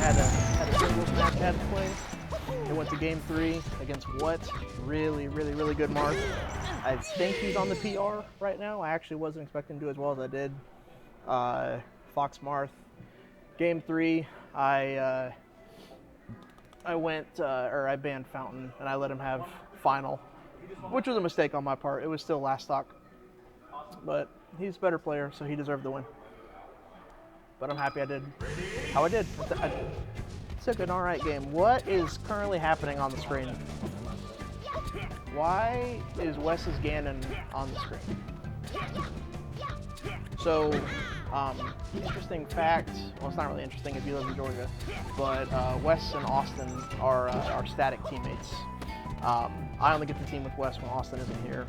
had a singles match I had to play. It went to game 3 against what? Really good Marth. I think he's on the PR right now. I actually wasn't expecting to do as well as I did. Fox Marth. Game 3, I banned Fountain and I let him have final, which was a mistake on my part. It was still last stock, but he's a better player, so he deserved the win. But I'm happy I did how I did. I took an alright game. What is currently happening on the screen? Why is Wes's Ganon on the screen? So, interesting fact, well, it's not really interesting if you live in Georgia, but Wes and Austin are static teammates. I only get to team with Wes when Austin isn't here.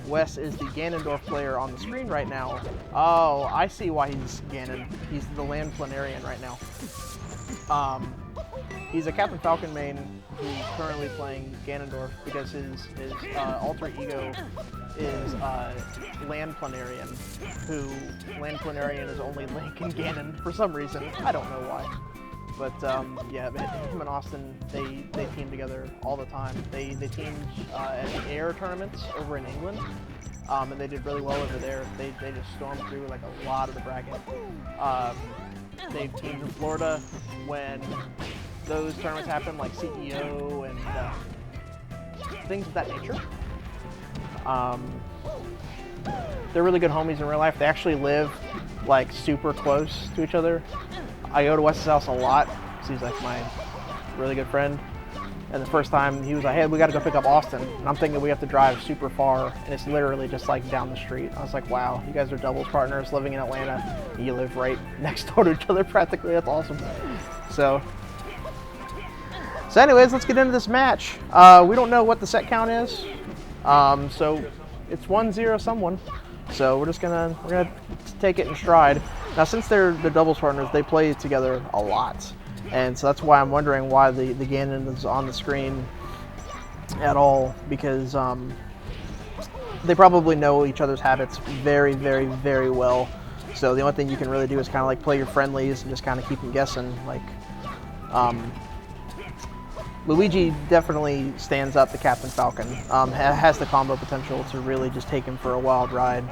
Wes is the Ganondorf player on the screen right now. Oh, I see why he's Ganon. He's the land planarian right now. He's a Captain Falcon main who's currently playing Ganondorf because his alter ego is Land Planarian, who Land Planarian is only Link and Ganon for some reason. I don't know why. But yeah, him and Austin, they team together all the time. They teamed at the air tournaments over in England, and they did really well over there. They just stormed through like a lot of the bracket. They teamed in Florida when those tournaments happened, like CEO and things of that nature. They're really good homies in real life. They actually live like super close to each other. I go to Wes's house a lot because he's like my really good friend. And the first time he was like, hey, we got to go pick up Austin. And I'm thinking we have to drive super far, and it's literally just like down the street. I was like, wow, you guys are doubles partners living in Atlanta. You live right next door to each other practically. That's awesome. So anyways, let's get into this match. We don't know what the set count is. So it's 1-0 someone. So we're gonna take it in stride. Now, since they're doubles partners, they play together a lot, and so that's why I'm wondering why the Ganon is on the screen at all, because they probably know each other's habits very well. So the only thing you can really do is kind of like play your friendlies and just kind of keep them guessing. Like Luigi definitely stands up to Captain Falcon. Has the combo potential to really just take him for a wild ride.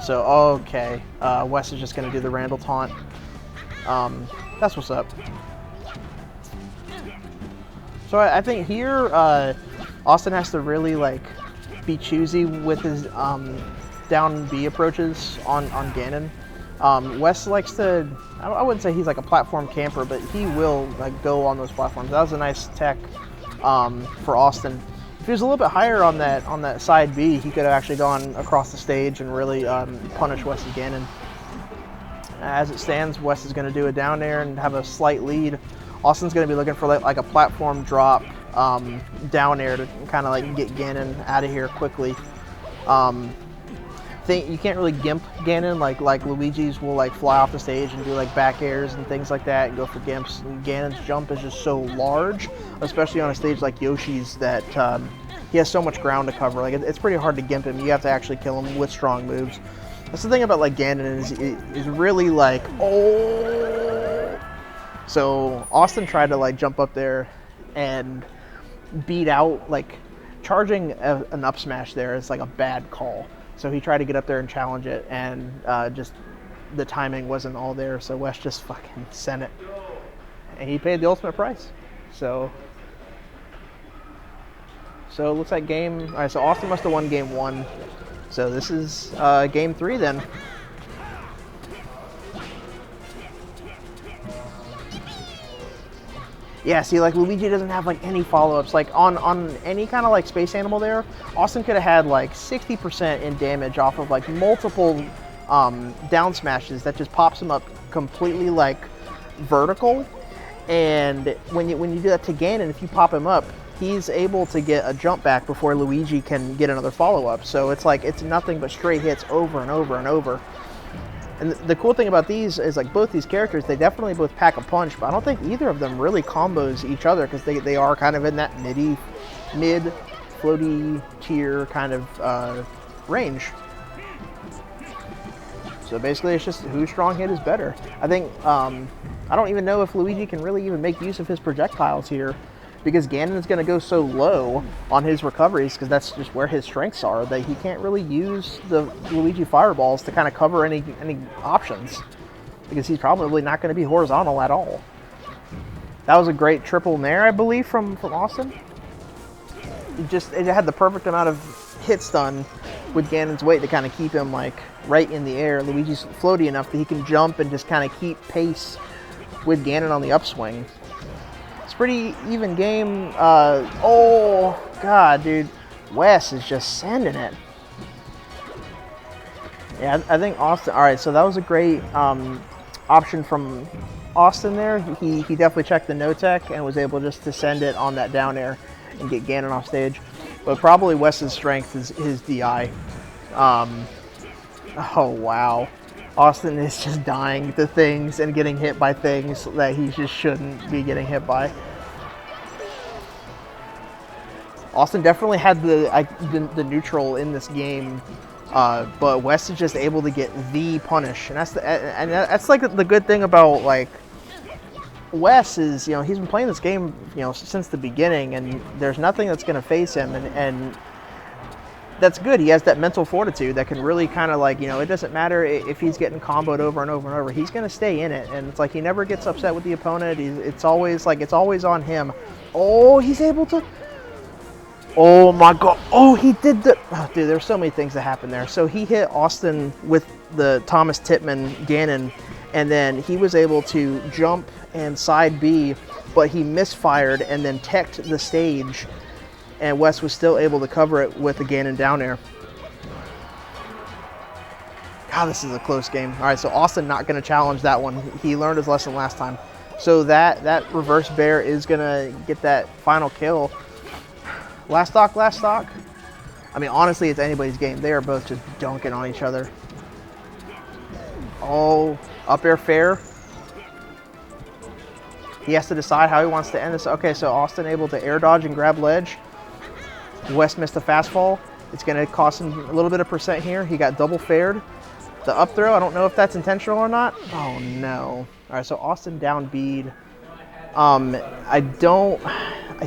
So, okay, Wes is just going to do the Randall taunt. That's what's up. So I think here, Austin has to really, like, be choosy with his down B approaches on Ganon. Wes likes to, I wouldn't say he's like a platform camper, but he will like go on those platforms. That was a nice tech for Austin. If he was a little bit higher on that side B, he could have actually gone across the stage and really punish Wes's Ganon. As it stands, Wes is going to do a down air and have a slight lead. Austin's going to be looking for like a platform drop down air to kind of like get Ganon out of here quickly. You can't really gimp Ganon like Luigi's will like fly off the stage and do like back airs and things like that and go for gimps. And Ganon's jump is just so large, especially on a stage like Yoshi's, that he has so much ground to cover. Like it's pretty hard to gimp him. You have to actually kill him with strong moves. That's the thing about like Ganon is really like, oh. So Austin tried to like jump up there and beat out, like charging an up smash there is like a bad call. So he tried to get up there and challenge it, and just the timing wasn't all there, so Wes just fucking sent it. And he paid the ultimate price. So it looks like all right, so Austin must have won game 1. So this is game 3 then. Yeah, see, like Luigi doesn't have like any follow-ups. Like on any kind of like space animal there, Austin could have had like 60% in damage off of like multiple down smashes that just pops him up completely like vertical. And when you do that to Ganon, if you pop him up, he's able to get a jump back before Luigi can get another follow-up. So it's like it's nothing but straight hits over and over and over. And the cool thing about these is like both these characters, they definitely both pack a punch, but I don't think either of them really combos each other because they are kind of in that mid floaty tier kind of range. So basically it's just whose strong hit is better. I think I don't even know if Luigi can really even make use of his projectiles here, because Ganon is going to go so low on his recoveries, because that's just where his strengths are, that he can't really use the Luigi fireballs to kind of cover any options, because he's probably not going to be horizontal at all. That was a great triple nair, I believe, from Austin. It had the perfect amount of hit stun with Ganon's weight to kind of keep him like right in the air. Luigi's floaty enough that he can jump and just kind of keep pace with Ganon on the upswing. It's pretty even game. Oh god, dude, Wes is just sending it. Yeah, I think Austin. All right, so that was a great option from Austin there. He definitely checked the no tech and was able just to send it on that down air and get Ganon off stage. But probably Wes's strength is his DI. Oh wow, Austin is just dying to things and getting hit by things that he just shouldn't be getting hit by. Austin definitely had the neutral in this game, but Wes is just able to get the punish, and that's like the good thing about like Wes is, you know, he's been playing this game, you know, since the beginning, and there's nothing that's going to face him, and that's good. He has that mental fortitude that can really kind of like, you know, it doesn't matter if he's getting comboed over and over and over, he's going to stay in it, and it's like he never gets upset with the opponent. It's always on him. Oh, he's able to. Oh my god. Oh, he did the. Oh, dude, there's so many things that happened there. So he hit Austin with the Thomas Tippmann Ganon, and then he was able to jump and side B, but he misfired and then teched the stage, and Wes was still able to cover it with the Ganon down air. God, this is a close game. All right, so Austin not going to challenge that one. He learned his lesson last time. So that reverse Bair is going to get that final kill. Last stock. I mean, honestly, it's anybody's game. They are both just dunking on each other. Oh, up air fair. He has to decide how he wants to end this. Okay, so Austin able to air dodge and grab ledge. Wes missed the fast fall. It's going to cost him a little bit of percent here. He got double fared. The up throw, I don't know if that's intentional or not. Oh, no. All right, so Austin down bead. I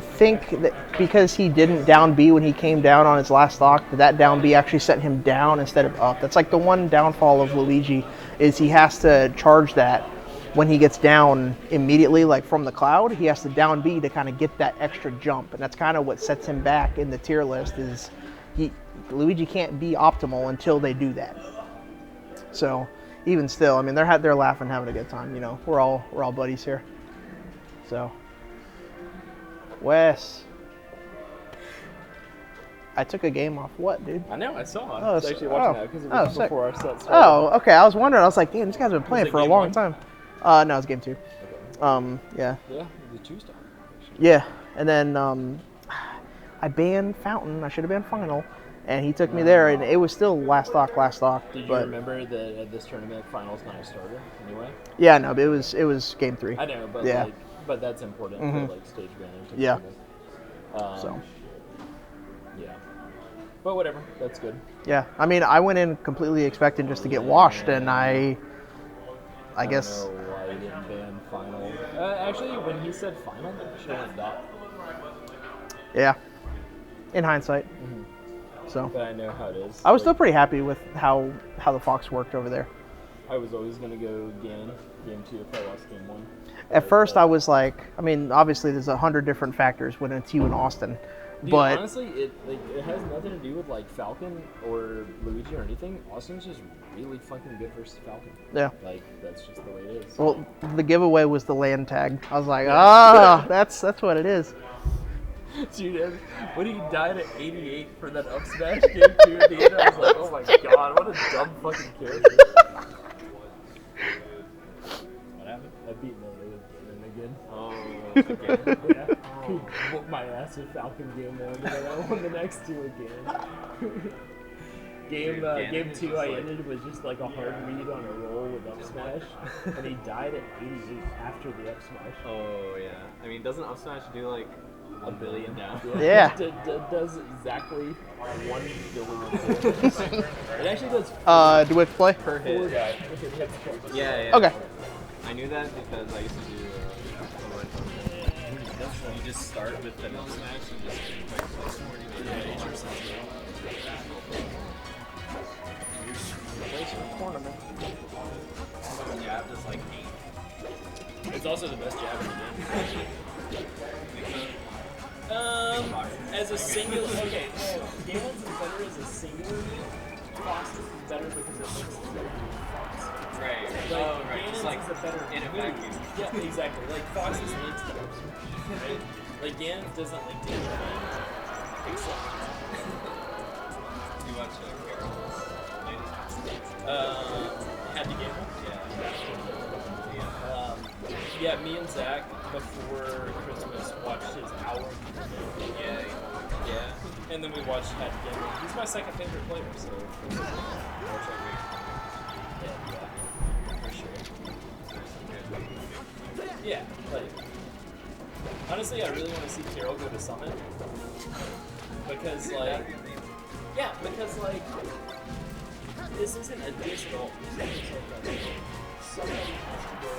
think that because he didn't down B when he came down on his last stock, that down B actually sent him down instead of up. That's like the one downfall of Luigi, is he has to charge that when he gets down immediately, like from the cloud. He has to down B to kind of get that extra jump, and that's kind of what sets him back in the tier list. Is Luigi can't be optimal until they do that. So even still, I mean, they're laughing, having a good time. You know, we're all buddies here. So, Wes, I took a game off. What, dude? I know, I saw. I was actually watching that because it was before our set started. Oh, okay. I was wondering. I was like, damn, these guys have been playing for a long time. No, it's game 2. Okay. Yeah. Yeah, the 2-star. Yeah, and then I banned Fountain. I should have banned Final, and he took me there, and it was still last stock. Did you remember that at this tournament, Final's not a starter anyway? Yeah, no, but it was game 3. I know, but yeah. But that's important for like stage banning. Yeah. So. Yeah. But whatever, that's good. Yeah, I mean, I went in completely expecting just to get washed, and I guess. I don't know why he didn't ban Final. Actually, when he said Final, I should have went dot. Yeah. In hindsight. So. But I know how it is. I was still pretty happy with how the Fox worked over there. I was always going to go Ganon, game 2 if I lost game 1. At first, I was like, I mean, obviously there's 100 different factors when it's you and Austin. Dude, but honestly, it has nothing to do with like Falcon or Luigi or anything. Austin's just really fucking good versus Falcon. Yeah. Like, that's just the way it is. Well, the giveaway was the land tag. I was like, that's what it is. Dude, when he died at 88 for that up smash game 2 at the end, I was like, oh my god, what a dumb fucking character. What happened? I beat Miller with Ganon again. Oh, again? Yeah. Oh. Whooped my ass with Falcon game 1, and then I won the next 2 again. Game 2, I ended with just like a hard read on a roll with up smash, and he died at 88 after the up smash. Oh, yeah. I mean, doesn't up smash do like 1 billion now? Yeah. It does exactly 1 billion. It actually does. Do we have to play? Per hit. Yeah. Yeah. Okay. I knew that because I used to do online content. You just start with the milk smash and just like 40 minutes. Place for a tournament. Yeah, just like 8. It's also the best jab in the game. As a singular, okay, Galen's is better as a singular move. Fox's is better because it looks very Fox. Right. Like, Right. Ganon's Just like is a better in a move. vacuum. Yeah, exactly. Like Fox's links to everything, right? Like Ganon's doesn't link to anything except. You watch Carol's latest? Had to gamble. Yeah, me and Zach before Christmas watched his hour. Yeah. And then we watched Had to Gamble. He's my second favorite player, so. Yeah, for sure. Yeah, like. Honestly, I really want to see Carol go to Summit. Because, like. Yeah, because, like. This isn't additional. Somebody has to go.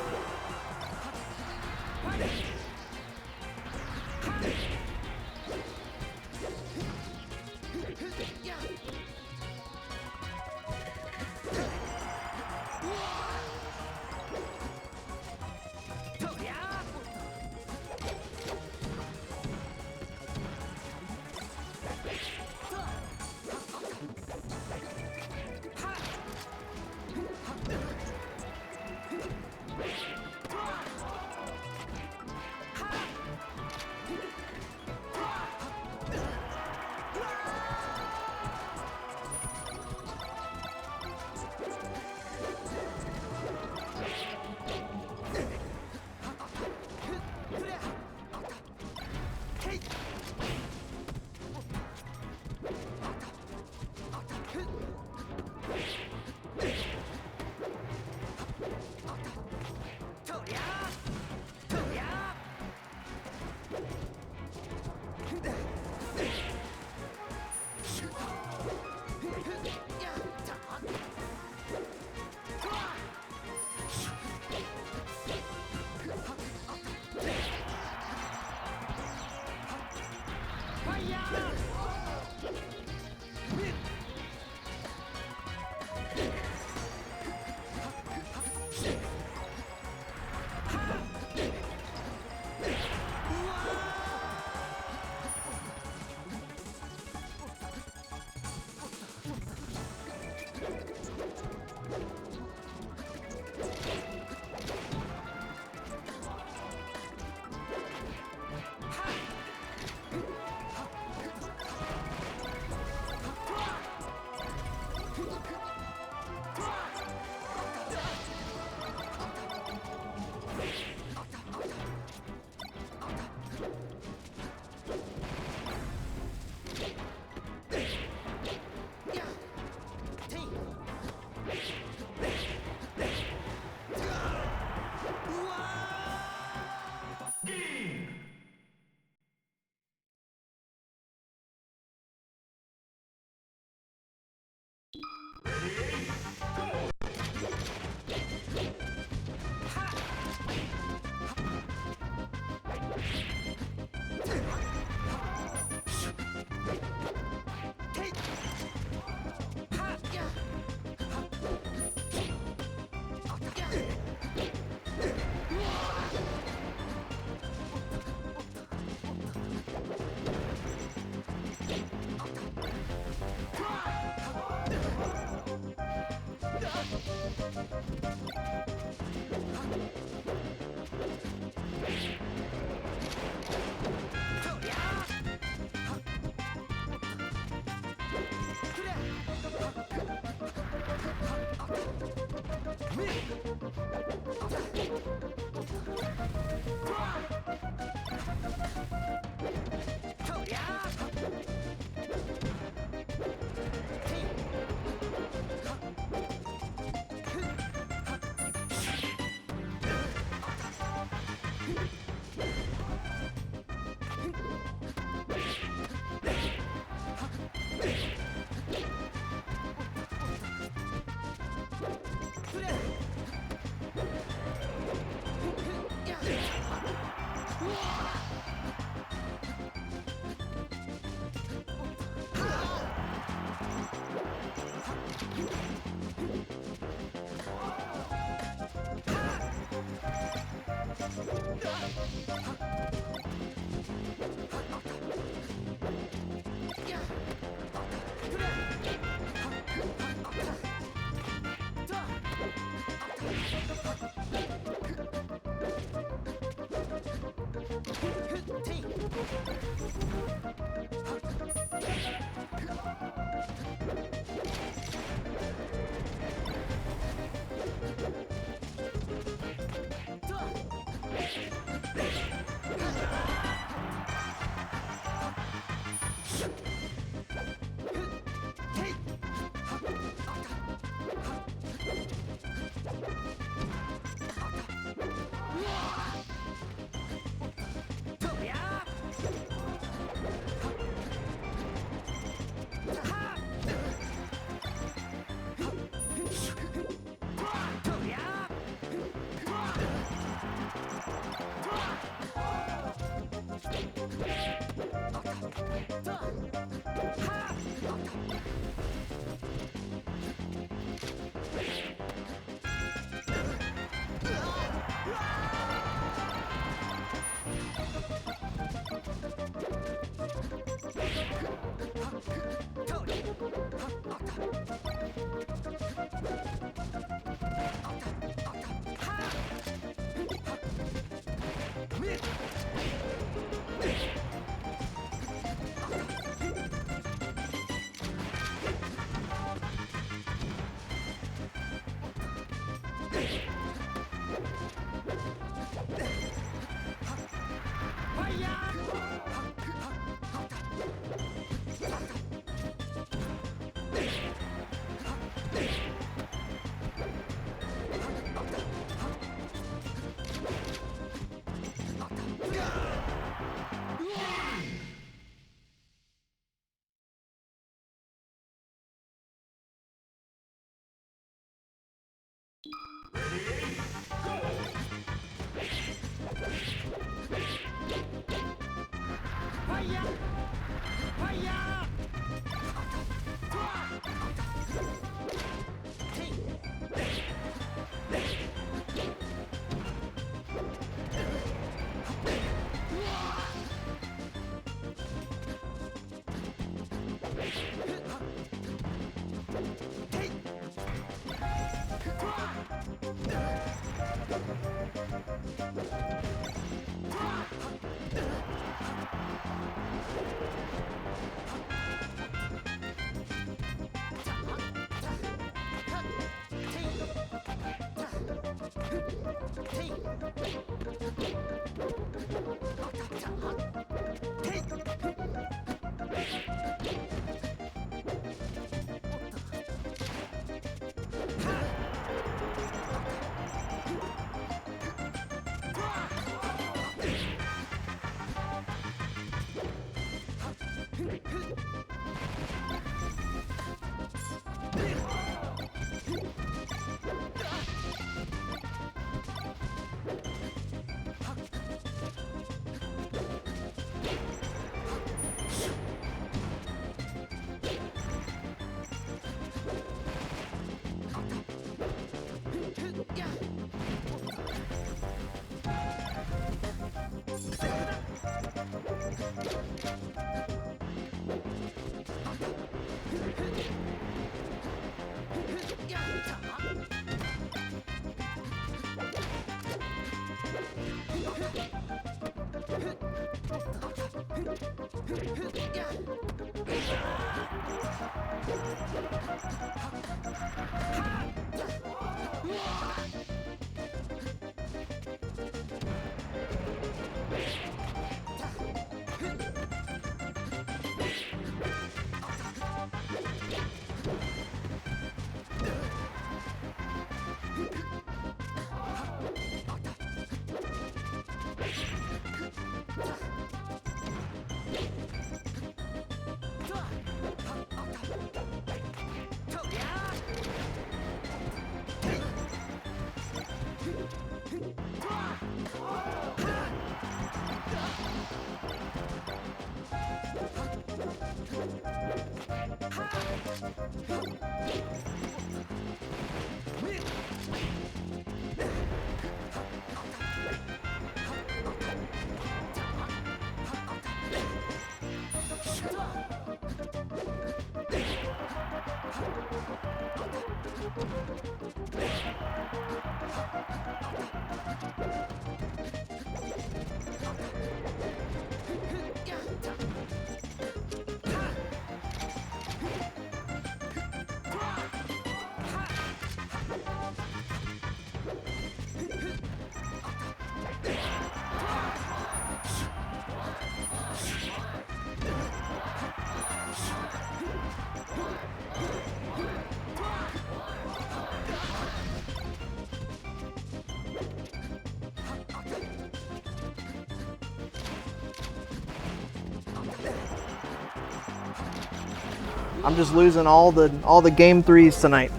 I'm just losing all the game 3s tonight.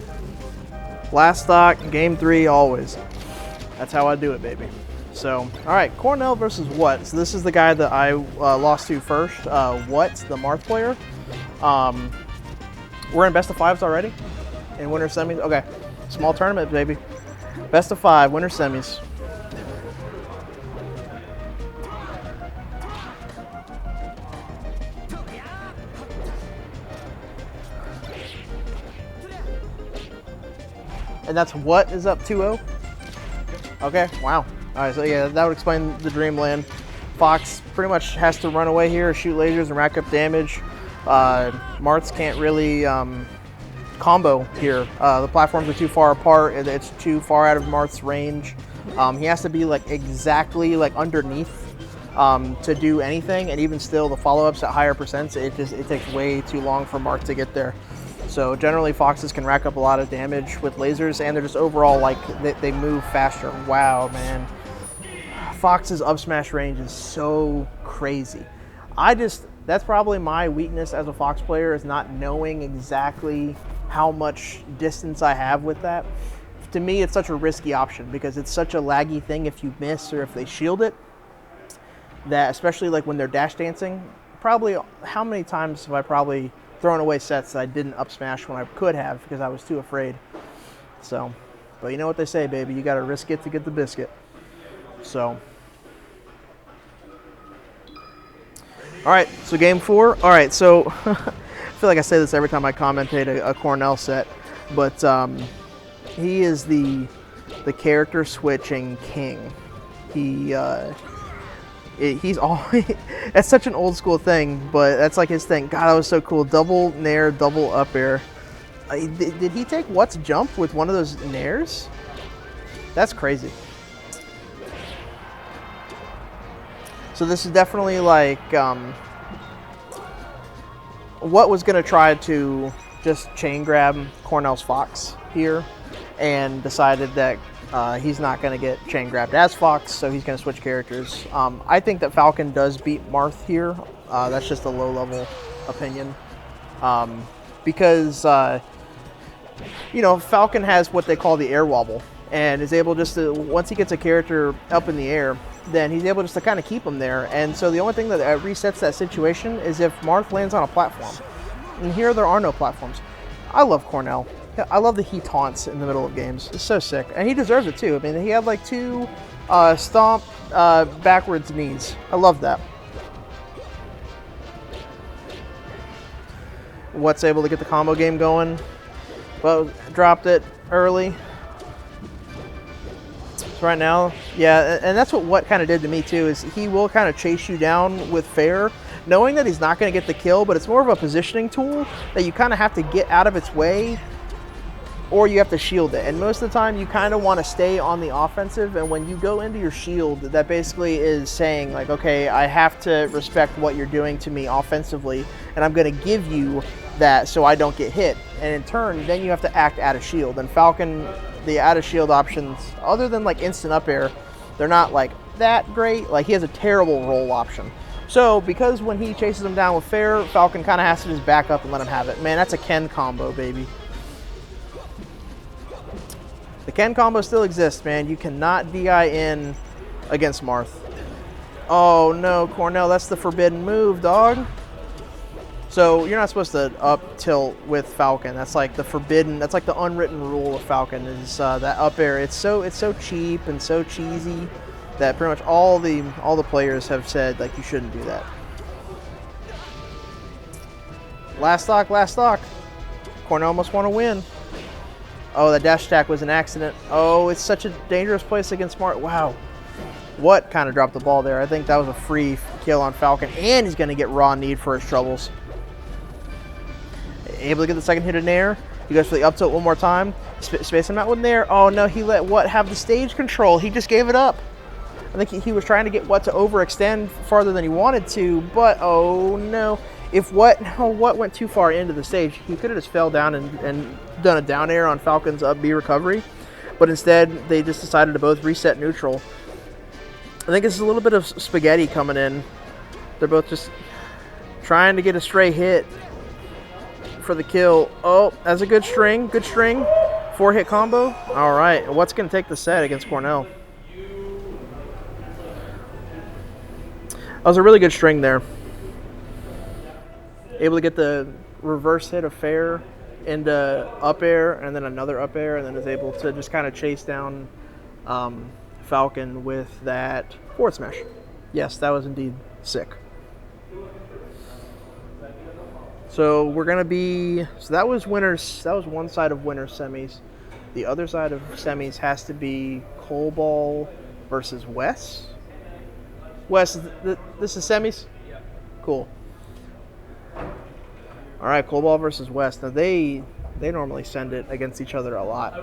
Last stock, game 3 always. That's how I do it, baby. So, all right, Cornell versus What? So this is the guy that I lost to first. What, the Marth player. We're in best of 5s already? In winter semis? Okay, small tournament, baby. Best of 5, winter semis. And that's What is up 2-0? Okay, wow. All right, so yeah, that would explain the Dreamland. Fox pretty much has to run away here, shoot lasers, and rack up damage. Marths can't really combo here. The platforms are too far apart. It's too far out of Marth's range. He has to be like exactly like underneath to do anything, and even still, the follow-ups at higher percents, it takes way too long for Marth to get there. So generally, Foxes can rack up a lot of damage with lasers, and they're just overall like they move faster. Wow, man. Fox's up smash range is so crazy. That's probably my weakness as a Fox player, is not knowing exactly how much distance I have with that. To me, it's such a risky option because it's such a laggy thing if you miss or if they shield it, that especially like when they're dash dancing, probably how many times have I probably thrown away sets that I didn't up smash when I could have because I was too afraid. So, but you know what they say, baby, you got to risk it to get the biscuit. So, all right, so game 4. All right, so I feel like I say this every time I commentate a Cornell set, but he is the character switching king. He's all that's such an old school thing, but that's like his thing. God, that was so cool. Double nair, double up air. Did he take What's jump with one of those nairs? That's crazy. So this is definitely like What was going to try to just chain grab Cornell's Fox here, and decided that he's not going to get chain grabbed as Fox, so he's going to switch characters. I think that Falcon does beat Marth here. That's just a low-level opinion. Because, you know, Falcon has what they call the air wobble, and is able just to, once he gets a character up in the air, then he's able just to kind of keep him there. And so the only thing that resets that situation is if Marth lands on a platform. And here there are no platforms. I love Cornell. I love that he taunts in the middle of games. It's so sick. And he deserves it too. I mean, he had like 2 stomp backwards knees. I love that. What's able to get the combo game going. But dropped it early. So right now, yeah, and that's what kind of did to me too, is he will kind of chase you down with fair, knowing that he's not going to get the kill, but it's more of a positioning tool that you kind of have to get out of its way, or you have to shield it. And most of the time you kind of want to stay on the offensive, and when you go into your shield, that basically is saying like, okay, I have to respect what you're doing to me offensively, and I'm going to give you that so I don't get hit. And in turn, then you have to act out of shield. And Falcon, the out of shield options, other than like instant up air, they're not like that great. Like he has a terrible roll option. So because when he chases him down with fair, Falcon kind of has to just back up and let him have it. Man, that's a Ken combo, baby. The Ken combo still exists, man. You cannot DI in against Marth. Oh no, Cornell, that's the forbidden move, dog. So you're not supposed to up tilt with Falcon. That's like the forbidden, that's like the unwritten rule of Falcon is that up air. It's so cheap and so cheesy that pretty much all the players have said like you shouldn't do that. Last stock, last stock. Cornell must want to win. Oh, that dash attack was an accident. Oh, it's such a dangerous place against Smart. Wow. What kind of dropped the ball there? I think that was a free kill on Falcon, and he's going to get raw need for his troubles. Able to get the second hit in Nair. He goes for the up tilt one more time. Space him out with Nair. Oh no, he let What have the stage control. He just gave it up. I think he was trying to get What to overextend farther than he wanted to, but oh no. If What went too far into the stage, he could have just fell down and done a down air on Falcon's up B recovery, but instead they just decided to both reset neutral. I think it's a little bit of spaghetti coming in. They're both just trying to get a stray hit for the kill. Oh, that's a good string. Good string. 4-hit combo. All right. What's going to take the set against Cornell? That was a really good string there. Able to get the reverse hit of fair into up air and then another up air, and then is able to just kind of chase down Falcon with that forward smash. Yes, that was indeed sick. So we're gonna be. So that was winners. That was one side of winners semis. The other side of semis has to be Coleball versus Wes. Wes, this is semis. Cool. All right, Coleball versus Wes. Now they normally send it against each other a lot.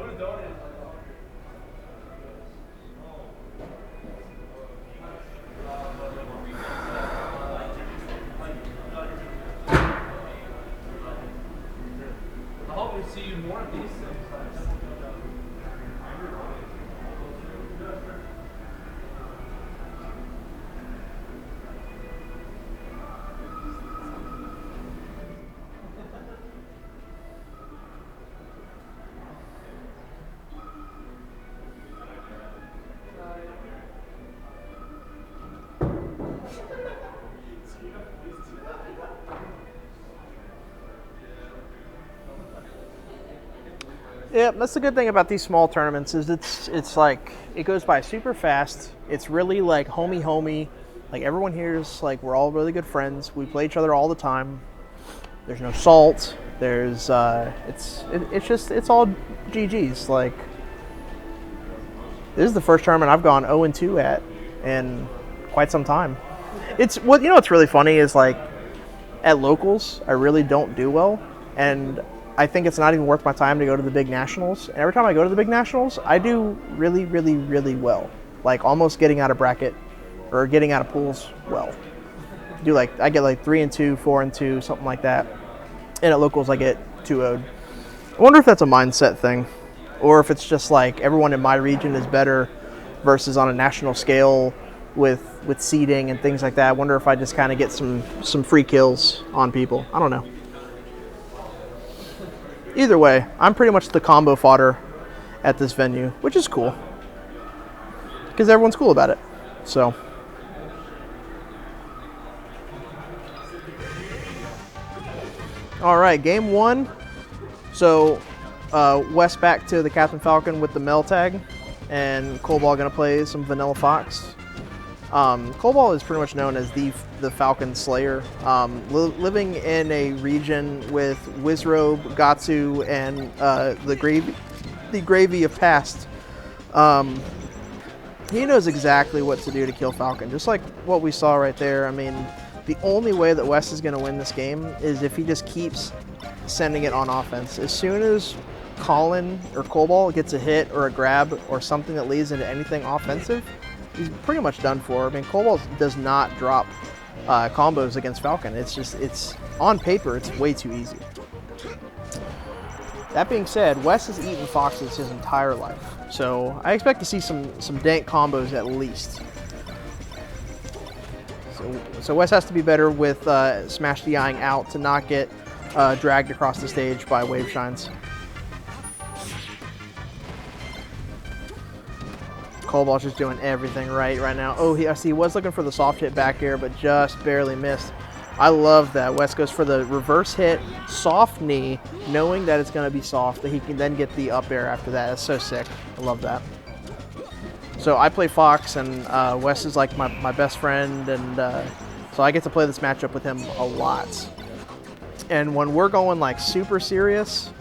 Yeah, that's the good thing about these small tournaments is it's like it goes by super fast. It's really like homey. Like everyone here is like we're all really good friends. We play each other all the time. There's no salt. There's it's all GGs. Like this is the first tournament I've gone 0-2 at in quite some time. It's what what's really funny is like at locals I really don't do well, and I think it's not even worth my time to go to the big nationals. And every time I go to the big nationals, I do really, really, really well. Like almost getting out of bracket or getting out of pools well. I get like 3-2, 4-2, something like that. And at locals, I get 2-0'd. I wonder if that's a mindset thing, or if it's just like everyone in my region is better versus on a national scale with seeding and things like that. I wonder if I just kind of get some free kills on people. I don't know. Either way, I'm pretty much the combo fodder at this venue, which is cool because everyone's cool about it. So, all right, game one. So, West back to the Captain Falcon with the Mel tag, and Coleball gonna play some Vanilla Fox. Coleball is pretty much known as the Falcon Slayer, living in a region with Wizrobe, Gatsu, and the gravy of past. He knows exactly what to do to kill Falcon, just like what we saw right there. I mean, the only way that West is going to win this game is if he just keeps sending it on offense. As soon as Colin or Coleball gets a hit or a grab or something that leads into anything offensive, he's pretty much done for. I mean, Coleball does not drop combos against Falcon. It's on paper, it's way too easy. That being said, Wes has eaten foxes his entire life, so I expect to see some dank combos at least. So Wes has to be better with Smash DIing out to not get dragged across the stage by wave shines. Coleball's just doing everything right now. Oh, I see he was looking for the soft hit back air, but just barely missed. I love that. West goes for the reverse hit, soft knee, knowing that it's going to be soft, that he can then get the up air after that. That's so sick. I love that. So I play Fox, and Wes is like my best friend, and so I get to play this matchup with him a lot. And when we're going like super serious,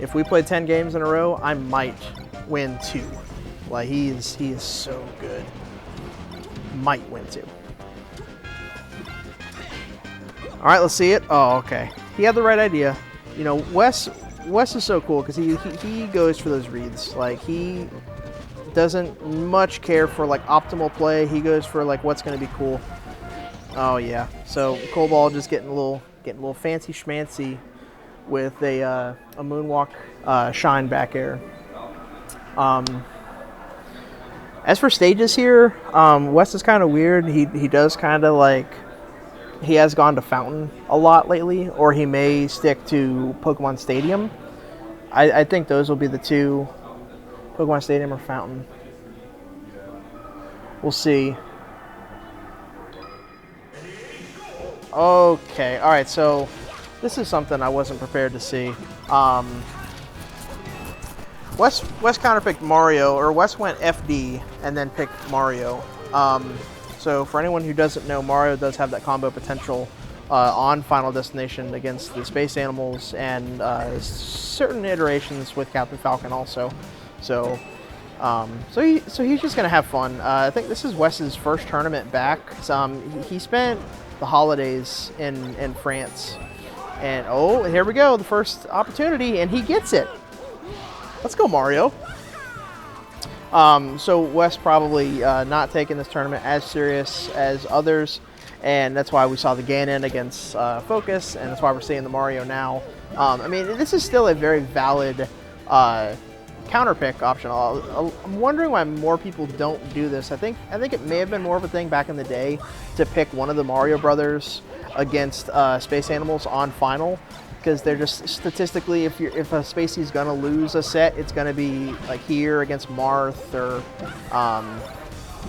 if we play 10 games in a row, I might win 2. Like he is so good. Might win 2. All right, let's see it. Oh, okay. He had the right idea. You know, Wes is so cool because he goes for those reads. Like he doesn't much care for like optimal play. He goes for like what's going to be cool. Oh yeah. So Coleball just getting a little fancy schmancy with a moonwalk shine back air. As for stages here, Wes is kind of weird. He does kind of like he has gone to Fountain a lot lately, or he may stick to Pokemon Stadium. I think those will be the two, Pokemon Stadium or Fountain. We'll see. Okay, all right, so this is something I wasn't prepared to see. Wes counterpicked Mario, or Wes went FD and then picked Mario. So for anyone who doesn't know, Mario does have that combo potential on Final Destination against the Space Animals and certain iterations with Captain Falcon also. So he's just gonna have fun. I think this is Wes's first tournament back. He spent the holidays in France, and oh, here we go, the first opportunity, and he gets it. Let's go, Mario. So Wes probably not taking this tournament as serious as others, and that's why we saw the Ganon against Focus, and that's why we're seeing the Mario now. I mean, this is still a very valid counter pick option. I'm wondering why more people don't do this. I think it may have been more of a thing back in the day to pick one of the Mario brothers against Space Animals on Final, because they're just statistically, if a Spacey's gonna lose a set, it's gonna be like here against Marth or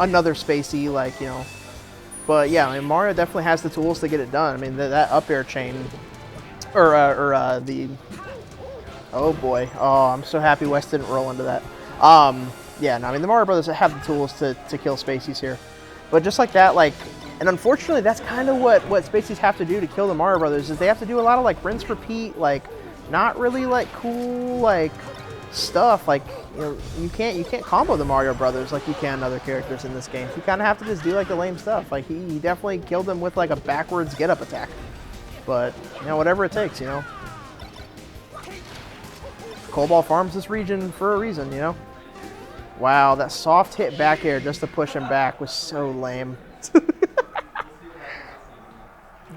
another Spacey, like, you know. But yeah, I mean, Mario definitely has the tools to get it done. I mean, that up air chain, or the, oh boy, oh, I'm so happy Wes didn't roll into that. Yeah, no, I mean, the Mario brothers have the tools to kill Spaceys here, but just like that, like. And unfortunately, that's kind of what Spaceys have to do to kill the Mario Brothers, is they have to do a lot of like rinse repeat, like not really like cool like stuff. Like, you know, you can't combo the Mario Brothers like you can other characters in this game. You kind of have to just do like the lame stuff. Like he definitely killed them with like a backwards get up attack. But you know, whatever it takes, you know. Cobalt farms this region for a reason, you know. Wow, that soft hit back air just to push him back was so lame.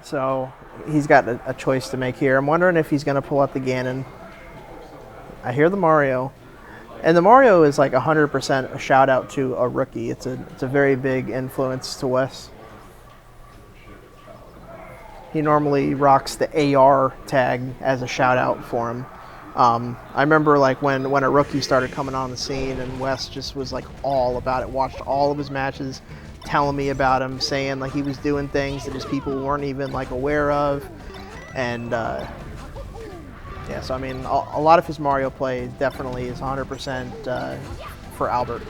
So he's got a choice to make here. I'm wondering if he's going to pull out the Ganon. I hear the Mario. And the Mario is like 100% a shout out to a rookie. It's a very big influence to Wes. He normally rocks the AR tag as a shout out for him. I remember like when a rookie started coming on the scene, and Wes just was like all about it. Watched all of his matches, telling me about him, saying like he was doing things that his people weren't even like aware of. And yeah, so I mean, a lot of his Mario play definitely is 100% for Albert.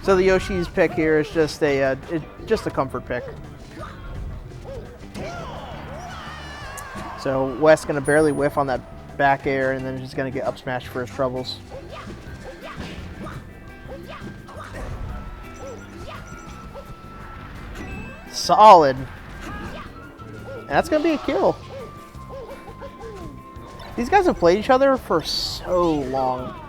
So the Yoshi's pick here is just a comfort pick. So Wes gonna barely whiff on that back air, and then just gonna get up smashed for his troubles. Solid. And that's gonna be a kill. These guys have played each other for so long.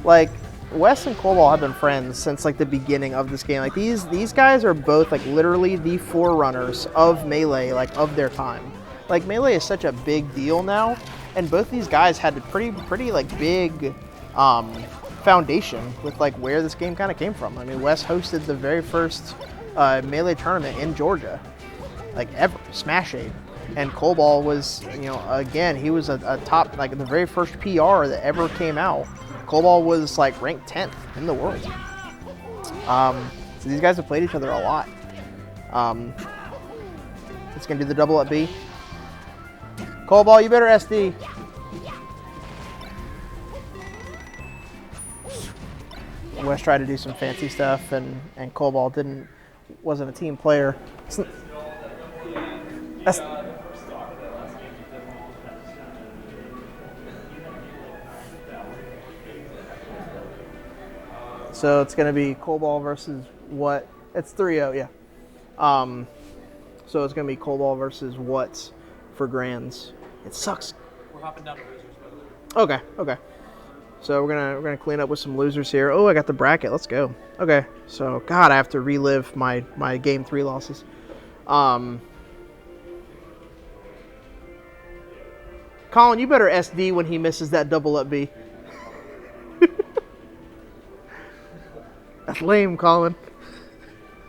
Like, Wes and Cobalt have been friends since like the beginning of this game. Like these guys are both like literally the forerunners of Melee, like of their time. Like Melee is such a big deal now, and both these guys had a pretty like big foundation with like where this game kind of came from. I mean, Wes hosted the very first Melee tournament in Georgia, like ever, Smashade. And Cobalt was, you know, again, he was a top, like the very first PR that ever came out. Cobalt was like ranked 10th in the world. So these guys have played each other a lot. It's gonna do the double up B. Cobalt, you better SD. Wes tried to do some fancy stuff, and Cobalt wasn't a team player. That's, so it's going to be Cobalt versus what? It's 3-0, yeah. So it's going to be Cobalt versus what for Grands. It sucks. We're hopping down to losers. Okay. So we're gonna clean up with some losers here. Oh, I got the bracket. Let's go. Okay. So God, I have to relive my game 3 losses. Colin, you better SD when he misses that double up B. That's lame, Colin.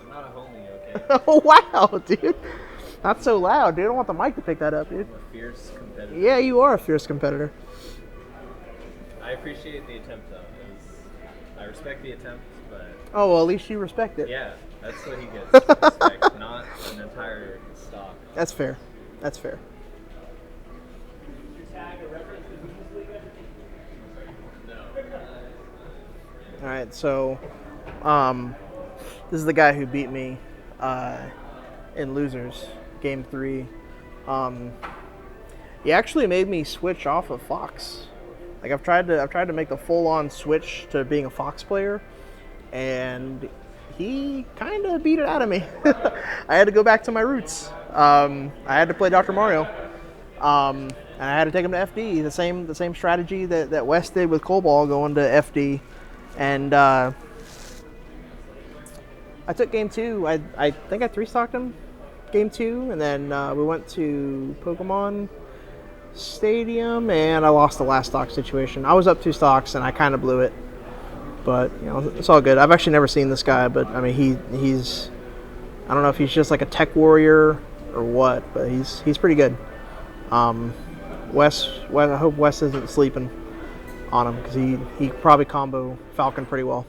I'm not a homie, okay? Oh, wow, dude. Not so loud, dude. I don't want the mic to pick that up, dude. I'm a fierce competitor. Yeah, you are a fierce competitor. I appreciate the attempt, though. I respect the attempt, but Oh, well, at least you respect it. yeah, that's what he gets. Respect, not an entire stock. That's fair. That's fair. All right, so this is the guy who beat me in losers game 3. He actually made me switch off of Fox. Like I've tried to make the full-on switch to being a Fox player, and he kind of beat it out of me. I had to go back to my roots. I had to play Dr. Mario, and I had to take him to FD. The same strategy that Wes did with Cobalt going to FD. And I took game 2. I think I 3-stocked him game 2, and then we went to Pokemon Stadium, and I lost the last stock situation. I was up 2 stocks, and I kind of blew it. But, you know, it's all good. I've actually never seen this guy, but, I mean, he's... I don't know if he's just like a tech warrior or what, but he's pretty good. Wes, I hope Wes isn't sleeping on him, because he probably combo Falcon pretty well.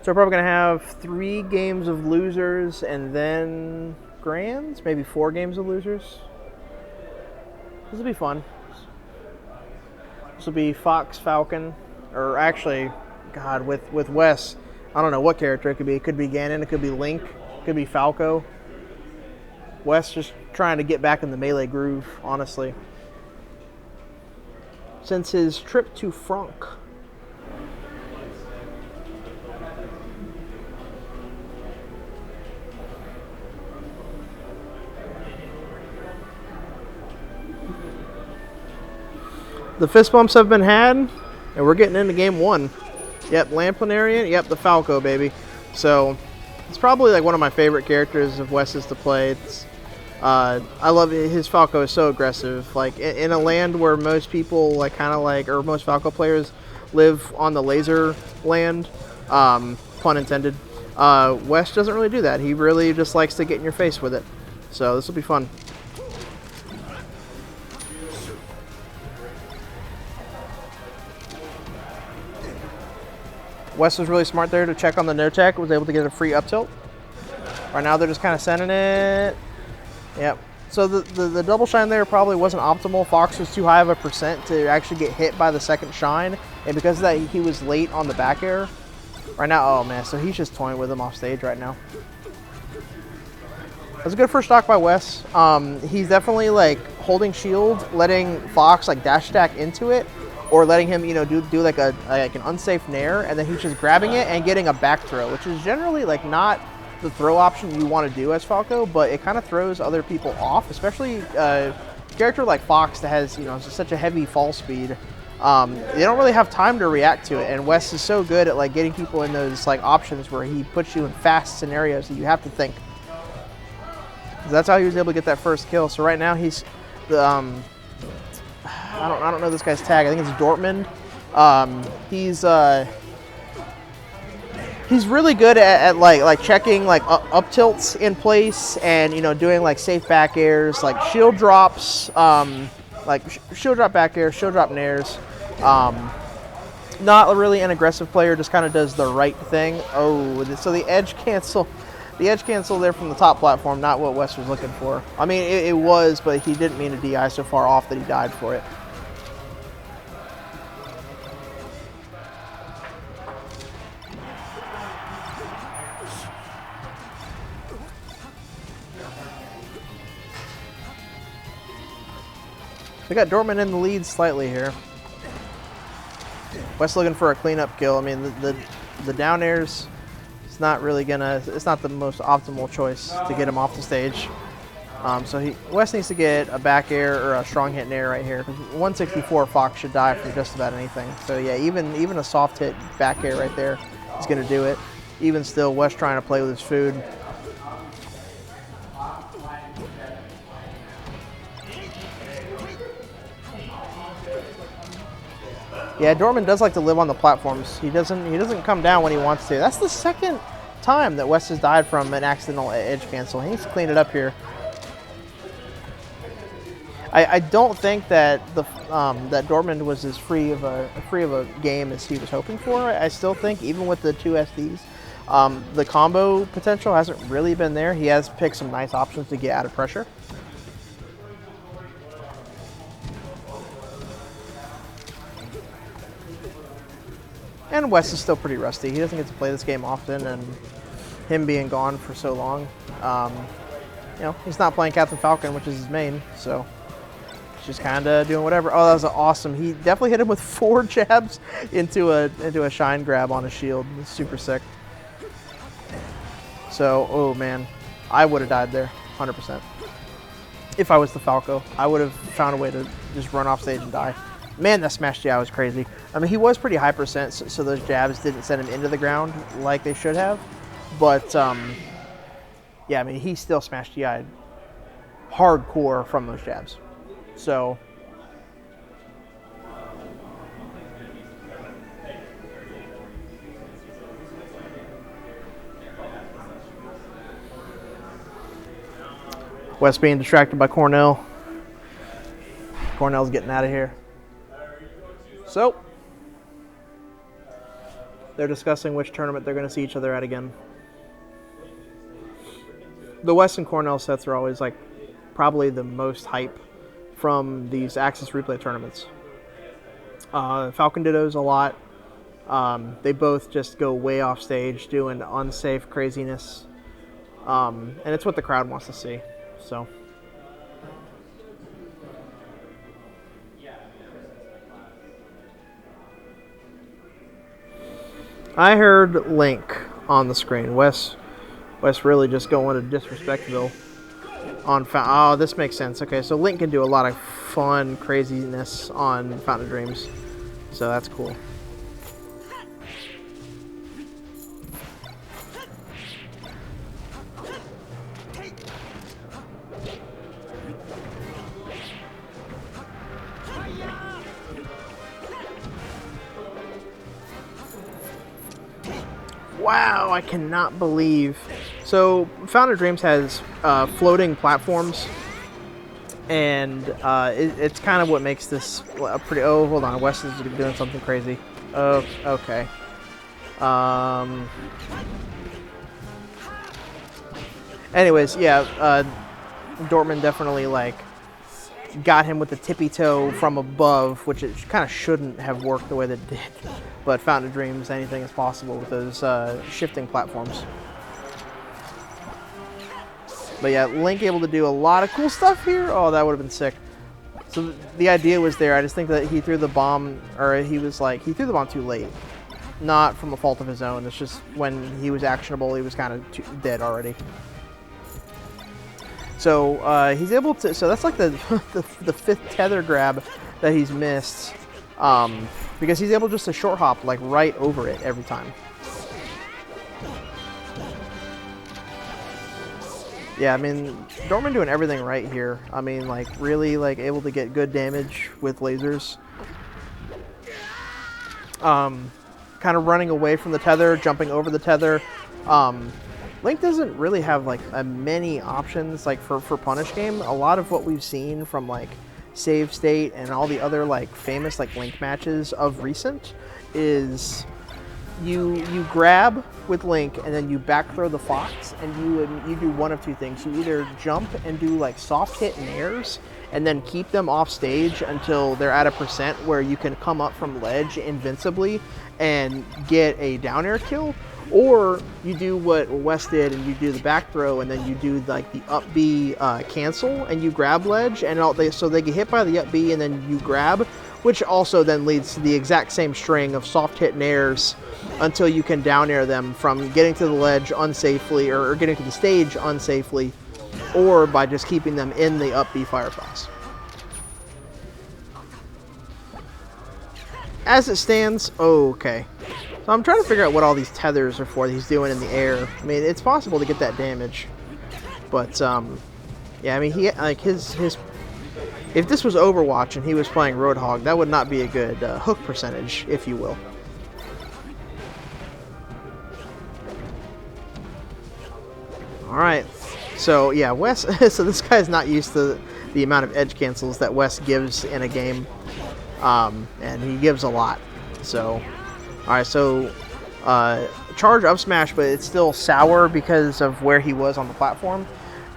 So we're probably going to have 3 games of losers and then grands, maybe 4 games of losers. This will be fun. This will be Fox, Falcon, or actually, God, with Wes, I don't know what character it could be. It could be Ganon, it could be Link, it could be Falco. Wes just trying to get back in the melee groove, honestly. Since his trip to Franck. The fist bumps have been had, and we're getting into game 1. Yep, Lamplanarian, yep, the Falco, baby. So, it's probably like one of my favorite characters of Wes's to play. It's, I love it. His Falco is so aggressive. Like, in a land where most people, like, kind of like, or most Falco players live on the laser land, pun intended, Wes doesn't really do that. He really just likes to get in your face with it. So, this will be fun. Wes was really smart there to check on the no-tech, was able to get a free up tilt. Right now they're just kind of sending it. Yep. So the double shine there probably wasn't optimal. Fox was too high of a percent to actually get hit by the second shine. And because of that, he was late on the back air. Right now, oh man, so he's just toying with him off stage right now. That's a good first stock by Wes. He's definitely like holding shield, letting Fox like dash attack into it, or letting him, you know, do like an unsafe nair, and then he's just grabbing it and getting a back throw, which is generally like not the throw option you want to do as Falco, but it kind of throws other people off, especially a character like Fox that has, you know, such a heavy fall speed. They don't really have time to react to it, and Wes is so good at like getting people in those like options where he puts you in fast scenarios that you have to think. So that's how he was able to get that first kill. So right now he's the I don't know this guy's tag. I think it's Dortmund. He's really good at like checking like up tilts in place, and you know, doing like safe back airs, like shield drops, like shield drop back air, shield drop nairs. Not really an aggressive player, just kind of does the right thing. Oh, so the edge cancel. The edge cancel there from the top platform, not what Wes was looking for. I mean, it was, but he didn't mean to DI so far off that he died for it. We got Dortmund in the lead slightly here. Wes looking for a cleanup kill. I mean, the down airs, it's not really gonna, it's not the most optimal choice to get him off the stage. So Wes needs to get a back air or a strong hit nair right here. 164 Fox should die from just about anything. So yeah, even a soft hit back air right there is gonna do it. Even still, Wes trying to play with his food. Yeah, Dortmund does like to live on the platforms. He doesn't come down when he wants to. That's the second time that West has died from an accidental edge cancel. He needs to clean it up here. I don't think that that Dortmund was as free of a game as he was hoping for. I still think even with the 2 SDs, the combo potential hasn't really been there. He has picked some nice options to get out of pressure. And West is still pretty rusty. He doesn't get to play this game often, and him being gone for so long, he's not playing Captain Falcon, which is his main, so he's just kind of doing whatever. Oh, that was awesome. He definitely hit him with 4 jabs into a shine grab on a shield. It's super sick. So, oh man, I would have died there, 100%. If I was the Falco, I would have found a way to just run off stage and die. Man, that smash jab was crazy. I mean, he was pretty high percent, so those jabs didn't send him into the ground like they should have. But, yeah, I mean, he still smashed DI'd hardcore from those jabs. So, West being distracted by Cornell. Cornell's getting out of here. So, they're discussing which tournament they're going to see each other at again. The West and Cornell sets are always like probably the most hype from these Access Replay tournaments. Falcon Dittos a lot. They both just go way off stage doing unsafe craziness. And it's what the crowd wants to see. So. I heard Link on the screen. Wes really just going to Disrespectville on Fountain. Oh, this makes sense. Okay, so Link can do a lot of fun craziness on Fountain of Dreams. So that's cool. Wow, I cannot believe. So, Fountain of Dreams has floating platforms, and it's kind of what makes this a pretty... Oh, hold on, Wes is doing something crazy. Oh, okay. Anyways, yeah, Dortmund definitely, like, got him with the tippy toe from above, which it kind of shouldn't have worked the way that it did. But Fountain of Dreams, anything is possible with those shifting platforms. But yeah, Link able to do a lot of cool stuff here. Oh, that would have been sick. So the idea was there. I just think that he threw the bomb, or he threw the bomb too late. Not from a fault of his own. It's just when he was actionable, he was kind of dead already. So he's able to. So that's like the fifth tether grab that he's missed, because he's able just to short hop like right over it every time. Yeah, I mean, Dortmund doing everything right here. I mean, like really like able to get good damage with lasers. Kind of running away from the tether, jumping over the tether. Link doesn't really have like many options like for punish game. A lot of what we've seen from like Save State and all the other like famous like Link matches of recent is you grab with Link and then you back throw the Fox, and you do one of two things. You either jump and do like soft hit nairs and then keep them off stage until they're at a percent where you can come up from ledge invincibly and get a down air kill. Or you do what Wes did and you do the back throw and then you do like the up B cancel and you grab ledge, and so they get hit by the up B and then you grab, which also then leads to the exact same string of soft hit nairs until you can down air them from getting to the ledge unsafely or getting to the stage unsafely, or by just keeping them in the up B Firefox. As it stands, okay. So I'm trying to figure out what all these tethers are for that he's doing in the air. I mean, it's possible to get that damage, but yeah, I mean, he like his If this was Overwatch and he was playing Roadhog, that would not be a good hook percentage, if you will. All right. So yeah, Wes. So this guy's not used to the amount of edge cancels that Wes gives in a game, and he gives a lot. So, all right. So charge up smash, but it's still sour because of where he was on the platform.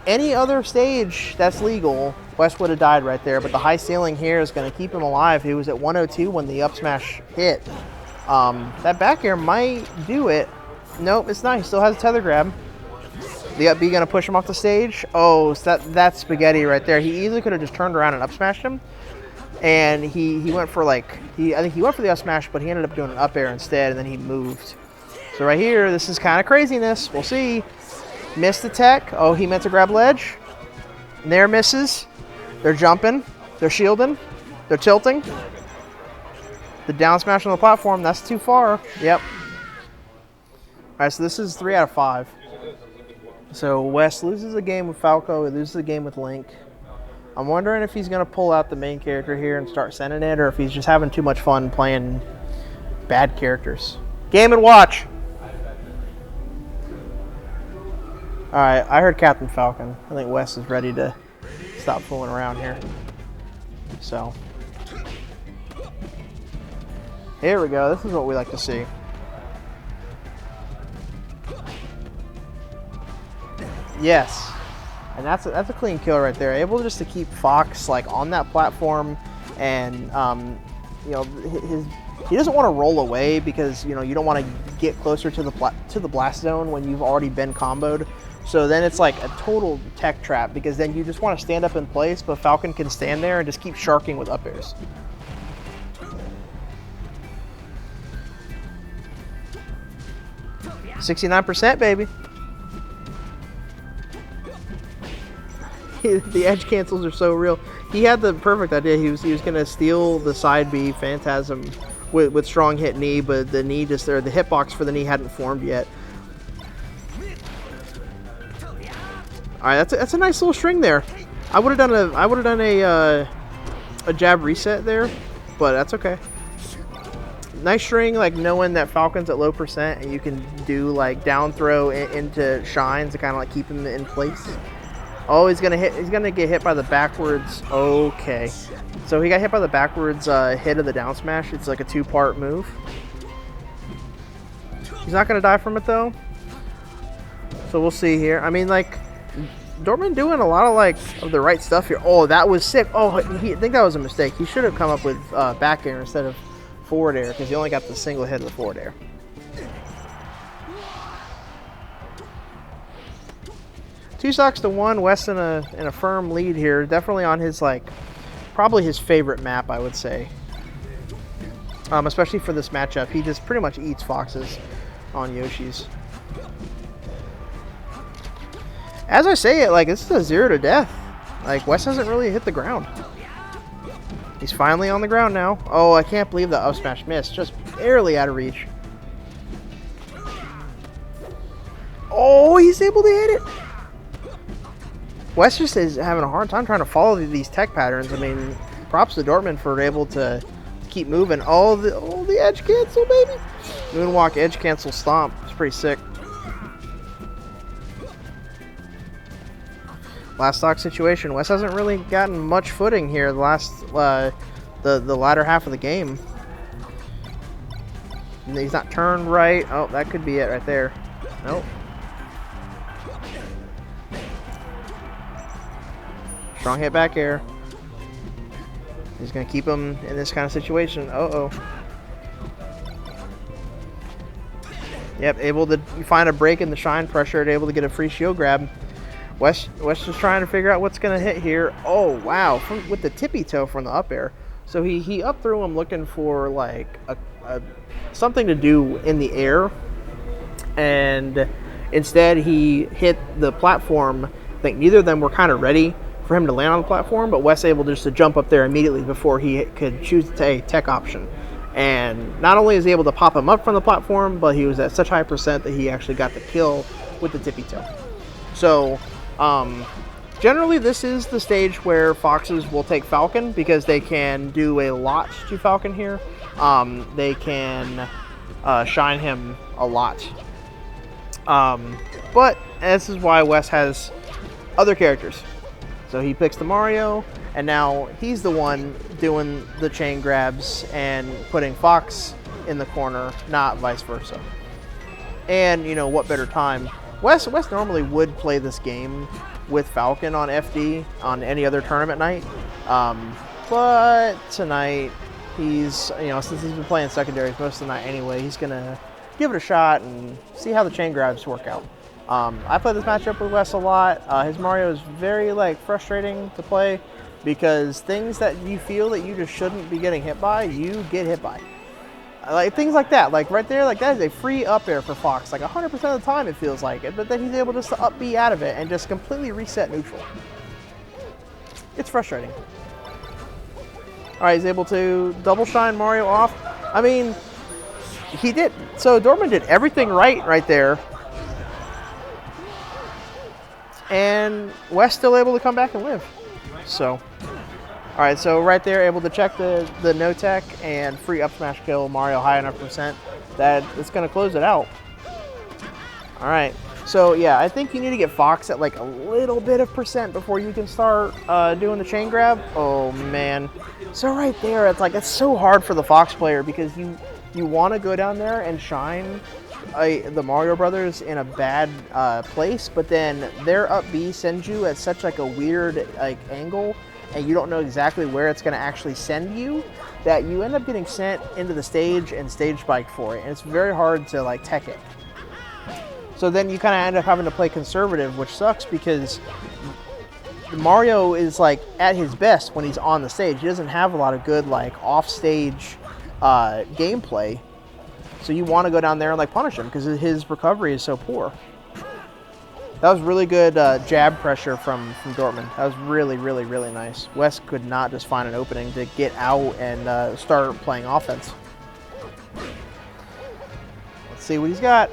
Any other stage that's legal, Wes would have died right there. But the high ceiling here is going to keep him alive. He was at 102 when the up smash hit. That back air might do it. Nope, it's not. He still has a tether grab. The up B gonna push him off the stage. Oh, so that's spaghetti right there. He easily could have just turned around and up smashed him, and he went for I think he went for the up smash, but he ended up doing an up air instead, and then he moved. So right here, this is kind of craziness. We'll see. Missed the tech. Oh, he meant to grab ledge. Nair misses. They're jumping. They're shielding. They're tilting. The down smash on the platform. That's too far. Yep. All right, so this is 3 out of 5. So Wes loses a game with Falco, he loses a game with Link. I'm wondering if he's going to pull out the main character here and start sending it, or if he's just having too much fun playing bad characters. Game and watch! Alright, I heard Captain Falcon. I think Wes is ready to stop fooling around here. So, here we go. This is what we like to see. Yes, and that's a clean kill right there. Able just to keep Fox like on that platform, and you know, he doesn't want to roll away because you know you don't want to get closer to the blast zone when you've already been comboed. So then it's like a total tech trap because then you just want to stand up in place, but Falcon can stand there and just keep sharking with up airs. %, baby. The edge cancels are so real. He had the perfect idea. He was gonna steal the side B Phantasm with strong hit knee, but the knee the hitbox for the knee hadn't formed yet. All right, that's a nice little string there. I would have done a jab reset there, but that's okay. Nice string, like knowing that Falcon's at low percent and you can do like down throw into shines to kind of like keep him in place. Oh, he's gonna get hit by the backwards. Okay, so he got hit by the backwards hit of the down smash. It's like a 2-part move. He's not gonna die from it though. So we'll see here. I mean, like Dortmund doing a lot of the right stuff here. Oh, that was sick. Oh, I think that was a mistake. He should have come up with back air instead of forward air because he only got the single hit of the forward air. 2 stocks to 1. Wes in a firm lead here. Definitely on his probably his favorite map, I would say. Especially for this matchup, he just pretty much eats foxes on Yoshi's. As I say it, this is a 0 to death. Wes hasn't really hit the ground. He's finally on the ground now. Oh, I can't believe the up smash missed. Just barely out of reach. Oh, he's able to hit it. Wes just is having a hard time trying to follow these tech patterns. I mean, props to Dortmund for able to keep moving. Oh, the edge cancel, baby. Moonwalk edge cancel stomp. It's pretty sick. Last stock situation. Wes hasn't really gotten much footing here the latter half of the game. And he's not turned right. Oh, that could be it right there. Nope. Strong hit back air. He's going to keep him in this kind of situation. Uh-oh. Yep, able to find a break in the shine pressure and able to get a free shield grab. Wes just trying to figure out what's going to hit here. Oh, wow. With the tippy toe from the up air. So he up threw him looking for something to do in the air. And instead he hit the platform. I think neither of them were kind of ready for him to land on the platform, but Wes able just to jump up there immediately before he could choose a tech option. And not only is he able to pop him up from the platform, but he was at such high percent that he actually got the kill with the tippy toe. So Generally, this is the stage where foxes will take Falcon because they can do a lot to Falcon here. They can shine him a lot. But this is why Wes has other characters. So he picks the Mario, and now he's the one doing the chain grabs and putting Fox in the corner, not vice versa. And, you know, what better time? Wes normally would play this game with Falcon on FD on any other tournament night. But tonight, he's, you know, since he's been playing secondaries most of the night anyway, he's going to give it a shot and see how the chain grabs work out. I play this matchup with Wes a lot. His Mario is very, like, frustrating to play because things that you feel that you just shouldn't be getting hit by, you get hit by. Like things like that, like right there, like that is a free up air for Fox, like 100% of the time it feels like it, but then he's able just to up B out of it and just completely reset neutral. It's frustrating. All right, he's able to double shine Mario off. I mean, he did, so Dortmund did everything right there. And Wes still able to come back and live, so. All right, so right there, able to check the no tech and free up smash kill Mario high enough percent that it's going to close it out. All right, so yeah, I think you need to get Fox at like a little bit of percent before you can start doing the chain grab. Oh man, so right there, it's like it's so hard for the Fox player because you want to go down there and shine the Mario Brothers in a bad place, but then their up B sends you at such like a weird like angle, and you don't know exactly where it's going to actually send you, that you end up getting sent into the stage and stage spiked for it, and it's very hard to like tech it. So then you kind of end up having to play conservative, which sucks because Mario is like at his best when he's on the stage. He doesn't have a lot of good like off-stage gameplay, so you want to go down there and like punish him because his recovery is so poor. That was really good jab pressure from Dortmund. That was really nice. Wes could not just find an opening to get out and start playing offense. Let's see what he's got.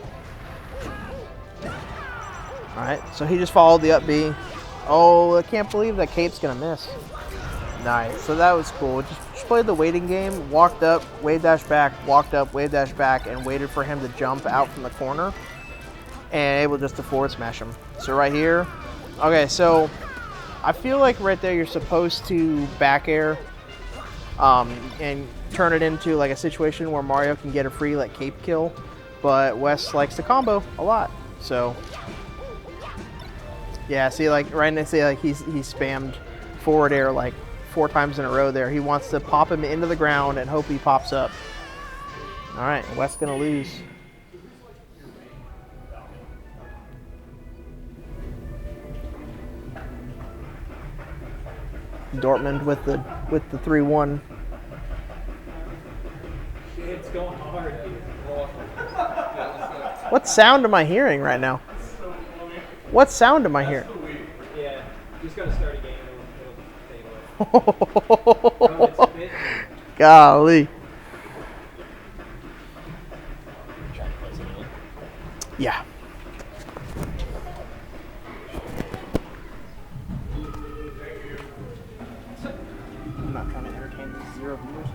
All right, so he just followed the up B. Oh, I can't believe that Cape's gonna miss. Nice, so that was cool. Just played the waiting game, walked up, wave dash back, walked up, wave dash back, and waited for him to jump out from the corner, and able just to forward smash him. So right here, okay, so I feel like right there you're supposed to back air and turn it into like a situation where Mario can get a free like cape kill, but Wes likes to combo a lot, so yeah, see like right now, see like he spammed forward air like 4 times in a row there. He wants to pop him into the ground and hope he pops up. All right, Wes gonna lose. Dortmund with the 3-1. It's going hard, dude. What sound am I hearing right now? What sound am I hearing? Yeah, you just gotta start a game and it'll fade away. Golly. Yeah. I'm not trying to entertain these 0 viewers.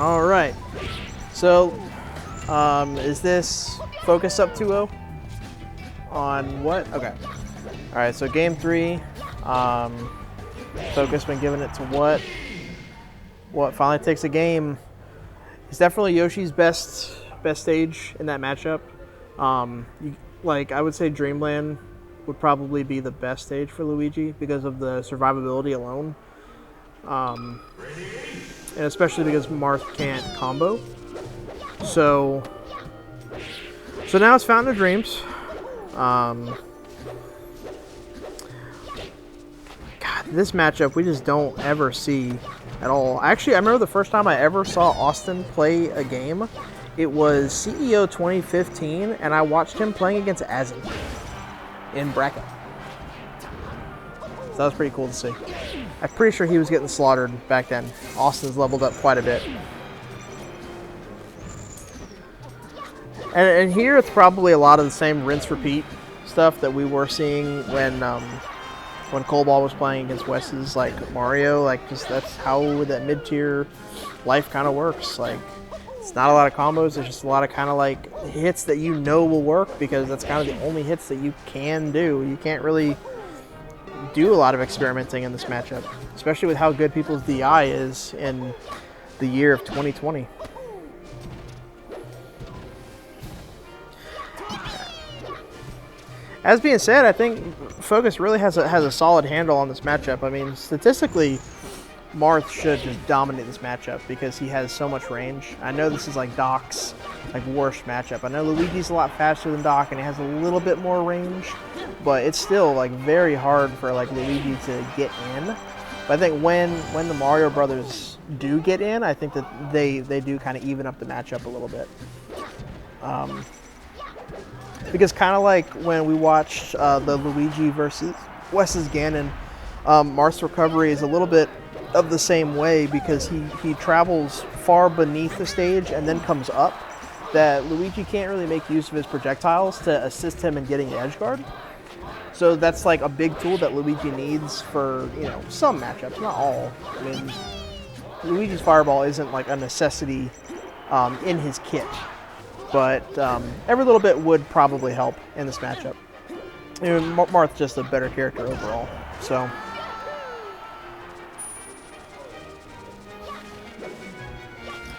All right. So, is this focus up 2-0? On what? Okay. All right. So game 3, focus been giving it to what? What finally takes a game? It's definitely Yoshi's best stage in that matchup. Like I would say, Dreamland would probably be the best stage for Luigi because of the survivability alone, and especially because Marth can't combo. So now it's Fountain of Dreams. God, this matchup we just don't ever see at all. Actually, I remember the first time I ever saw Austin play a game. It was CEO 2015, and I watched him playing against Azzy in bracket. So that was pretty cool to see. I'm pretty sure he was getting slaughtered back then. Austin's leveled up quite a bit. And here it's probably a lot of the same rinse-repeat stuff that we were seeing when Cobalt was playing against Wes's like Mario. Like, just that's how that mid-tier life kind of works. Like, it's not a lot of combos. There's just a lot of kind of like hits that you know will work because that's kind of the only hits that you can do. You can't really do a lot of experimenting in this matchup, especially with how good people's DI is in the year of 2020. As being said, I think Focus really has a solid handle on this matchup. I mean, statistically, Marth should just dominate this matchup because he has so much range. I know this is like Doc's like worst matchup. I know Luigi's a lot faster than Doc and he has a little bit more range, but it's still like very hard for like Luigi to get in. But I think when the Mario Brothers do get in, I think that they do kind of even up the matchup a little bit. Because kind of like when we watched the Luigi versus Wes's Ganon, Marth's recovery is a little bit of the same way because he travels far beneath the stage and then comes up, that Luigi can't really make use of his projectiles to assist him in getting the edge guard. So that's like a big tool that Luigi needs for, you know, some matchups, not all. I mean, Luigi's Fireball isn't like a necessity in his kit, but every little bit would probably help in this matchup. You know, Marth's just a better character overall, so.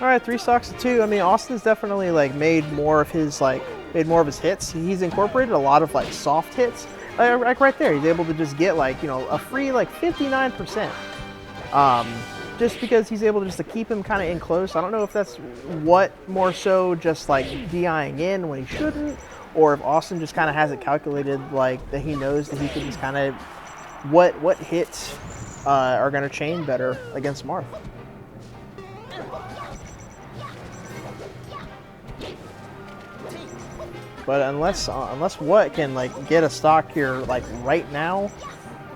All right, 3 stocks to 2. I mean, Austin's definitely like made more of his hits. He's incorporated a lot of like soft hits. Like right there, he's able to just get like, you know, a free like 59%. Just because he's able to just to keep him kind of in close. I don't know if that's what more so just like DIing in when he shouldn't, or if Austin just kind of has it calculated like that he knows that he can just kind of what hits are going to chain better against Marth. But unless what can like get a stock here like right now,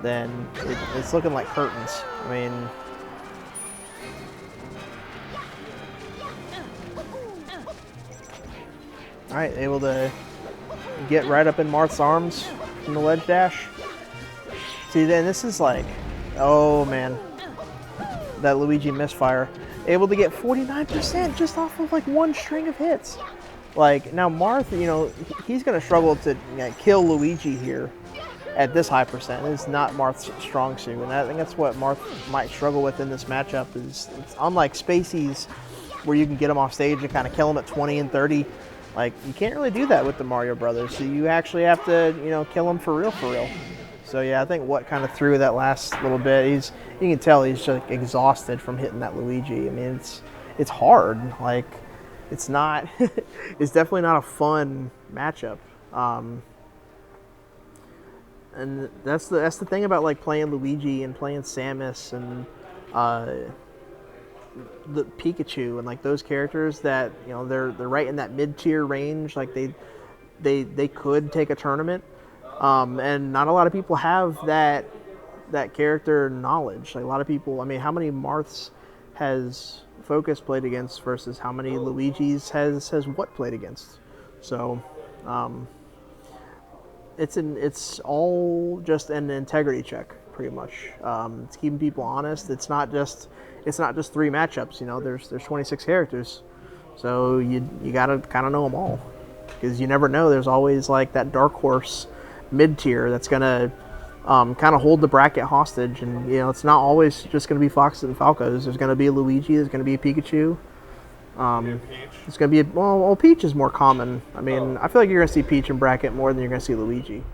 then it's looking like curtains. I mean, all right, able to get right up in Marth's arms from the ledge dash. See, then this is like, oh man, that Luigi misfire. Able to get 49% just off of like one string of hits. Like, now Marth, you know, he's going to struggle to kill Luigi here at this high percent. It's not Marth's strong suit, and I think that's what Marth might struggle with in this matchup. Is it's unlike Spaceys, where you can get him off stage and kind of kill him at 20 and 30. Like, you can't really do that with the Mario Brothers, so you actually have to, you know, kill him for real. So yeah, I think what kind of threw that last little bit, you can tell he's just like exhausted from hitting that Luigi. I mean, it's hard. Like, it's not, it's definitely not a fun matchup. And that's the thing about like playing Luigi and playing Samus and the Pikachu and like those characters that, you know, they're right in that mid-tier range. Like they could take a tournament, and not a lot of people have that character knowledge. Like a lot of people, I mean, how many Marths has Focus played against versus how many Luigi's has what played against? So it's all just an integrity check pretty much. It's keeping people honest. It's not just 3 matchups. You know, there's 26 characters, so you gotta kind of know them all, because you never know. There's always like that dark horse mid tier that's gonna kind of hold the bracket hostage, and you know it's not always just gonna be Foxes and Falcos. There's gonna be a Luigi. There's gonna be a Pikachu. It's gonna be well, Peach is more common. I mean, I feel like you're gonna see Peach in bracket more than you're gonna see Luigi.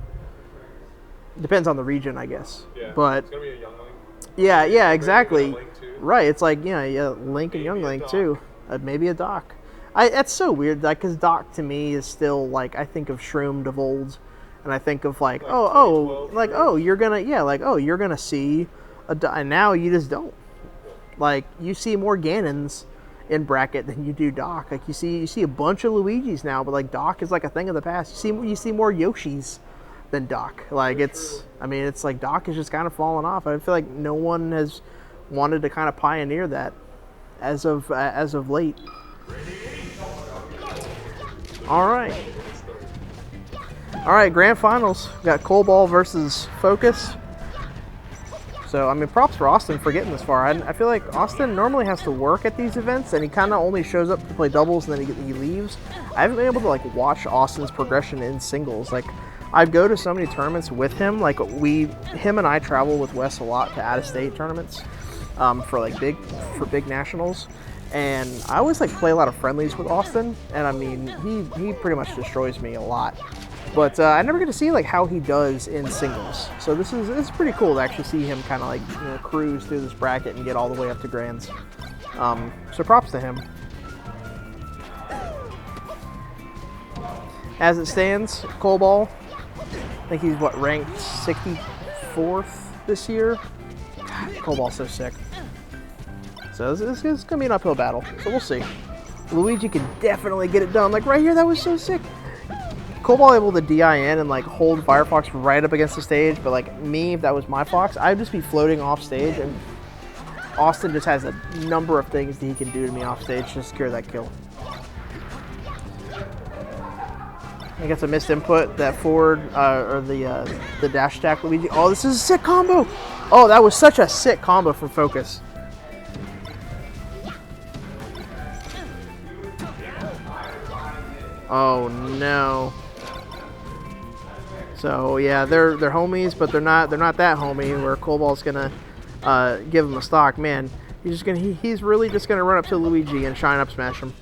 Depends on the region, I guess. Yeah. But It's gonna be a young Link. yeah, exactly. Link too. Right. It's like yeah, Link and Young Link too. Maybe a Doc. That's so weird, like, because Doc to me is still like, I think of Shroomed of old, and I think of like you're gonna see and now you just don't. Like, you see more Ganons in bracket than you do Doc. Like, you see a bunch of Luigis now, but like Doc is like a thing of the past. You see more Yoshis than Doc. Like, it's like Doc is just kind of falling off. I feel like no one has wanted to kind of pioneer that as of late. All right, grand finals. We got Cobalt versus Focus. So, I mean, props for Austin for getting this far. I feel like Austin normally has to work at these events, and he kind of only shows up to play doubles, and then he leaves. I haven't been able to, like, watch Austin's progression in singles. Like, I go to so many tournaments with him. Like, him and I travel with Wes a lot to out-of-state tournaments for big nationals. And I always, like, play a lot of friendlies with Austin, and, I mean, he pretty much destroys me a lot. But I never get to see like how he does in singles. So it's pretty cool to actually see him kind of like, you know, cruise through this bracket and get all the way up to grands. So props to him. As it stands, Cobalt, I think he's ranked 64th this year. God, Cobalt's so sick. So this is gonna be an uphill battle. So we'll see. Luigi can definitely get it done. Like right here, that was so sick. Cobalt able to DIN and like hold Firefox right up against the stage, but like me, if that was my Fox, I'd just be floating off stage, and Austin just has a number of things that he can do to me off stage to secure that kill. I guess a missed input, that forward or the dash attack Luigi. Oh, this is a sick combo. Oh, that was such a sick combo from Focus. Oh no. So yeah, they're homies, but they're not that homie where Cobalt's gonna give him a stock. Man, he's really just gonna run up to Luigi and shine up smash him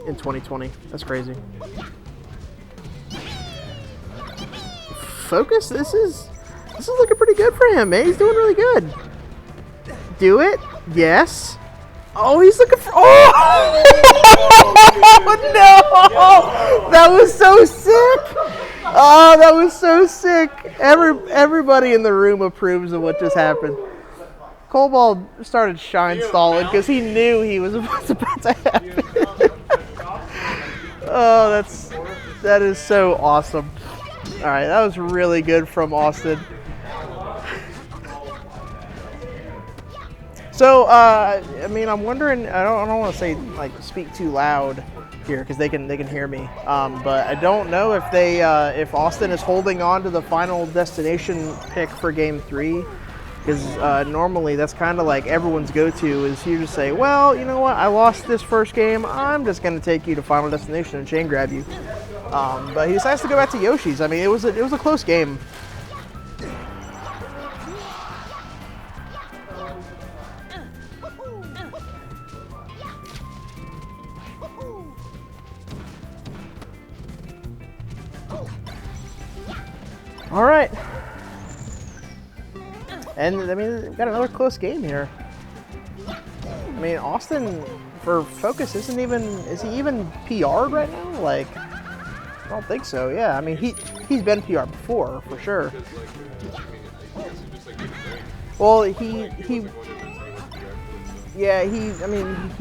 in 2020. That's crazy. Focus, this is looking pretty good for him, man. He's doing really good. Do it? Yes. Oh, he's looking for. Oh no! That was so sick. Oh, that was so sick. Everybody in the room approves of what just happened. Cobalt started shine stalling because he knew he was about to happen. Oh, that is so awesome. All right, that was really good from Austin. So, I mean, I'm wondering. I don't want to say like speak too loud here because they can hear me. But I don't know if Austin is holding on to the final destination pick for Game 3, because normally that's kind of like everyone's go-to is you just say, well, you know what, I lost this first game. I'm just gonna take you to final destination and chain grab you. But he decides to go back to Yoshi's. I mean, it was a close game. All right, and I mean, we've got another close game here. I mean, Austin for Focus is he even PR'd right now? Like, I don't think so. Yeah, I mean, he's been PR'd before for sure. Well, he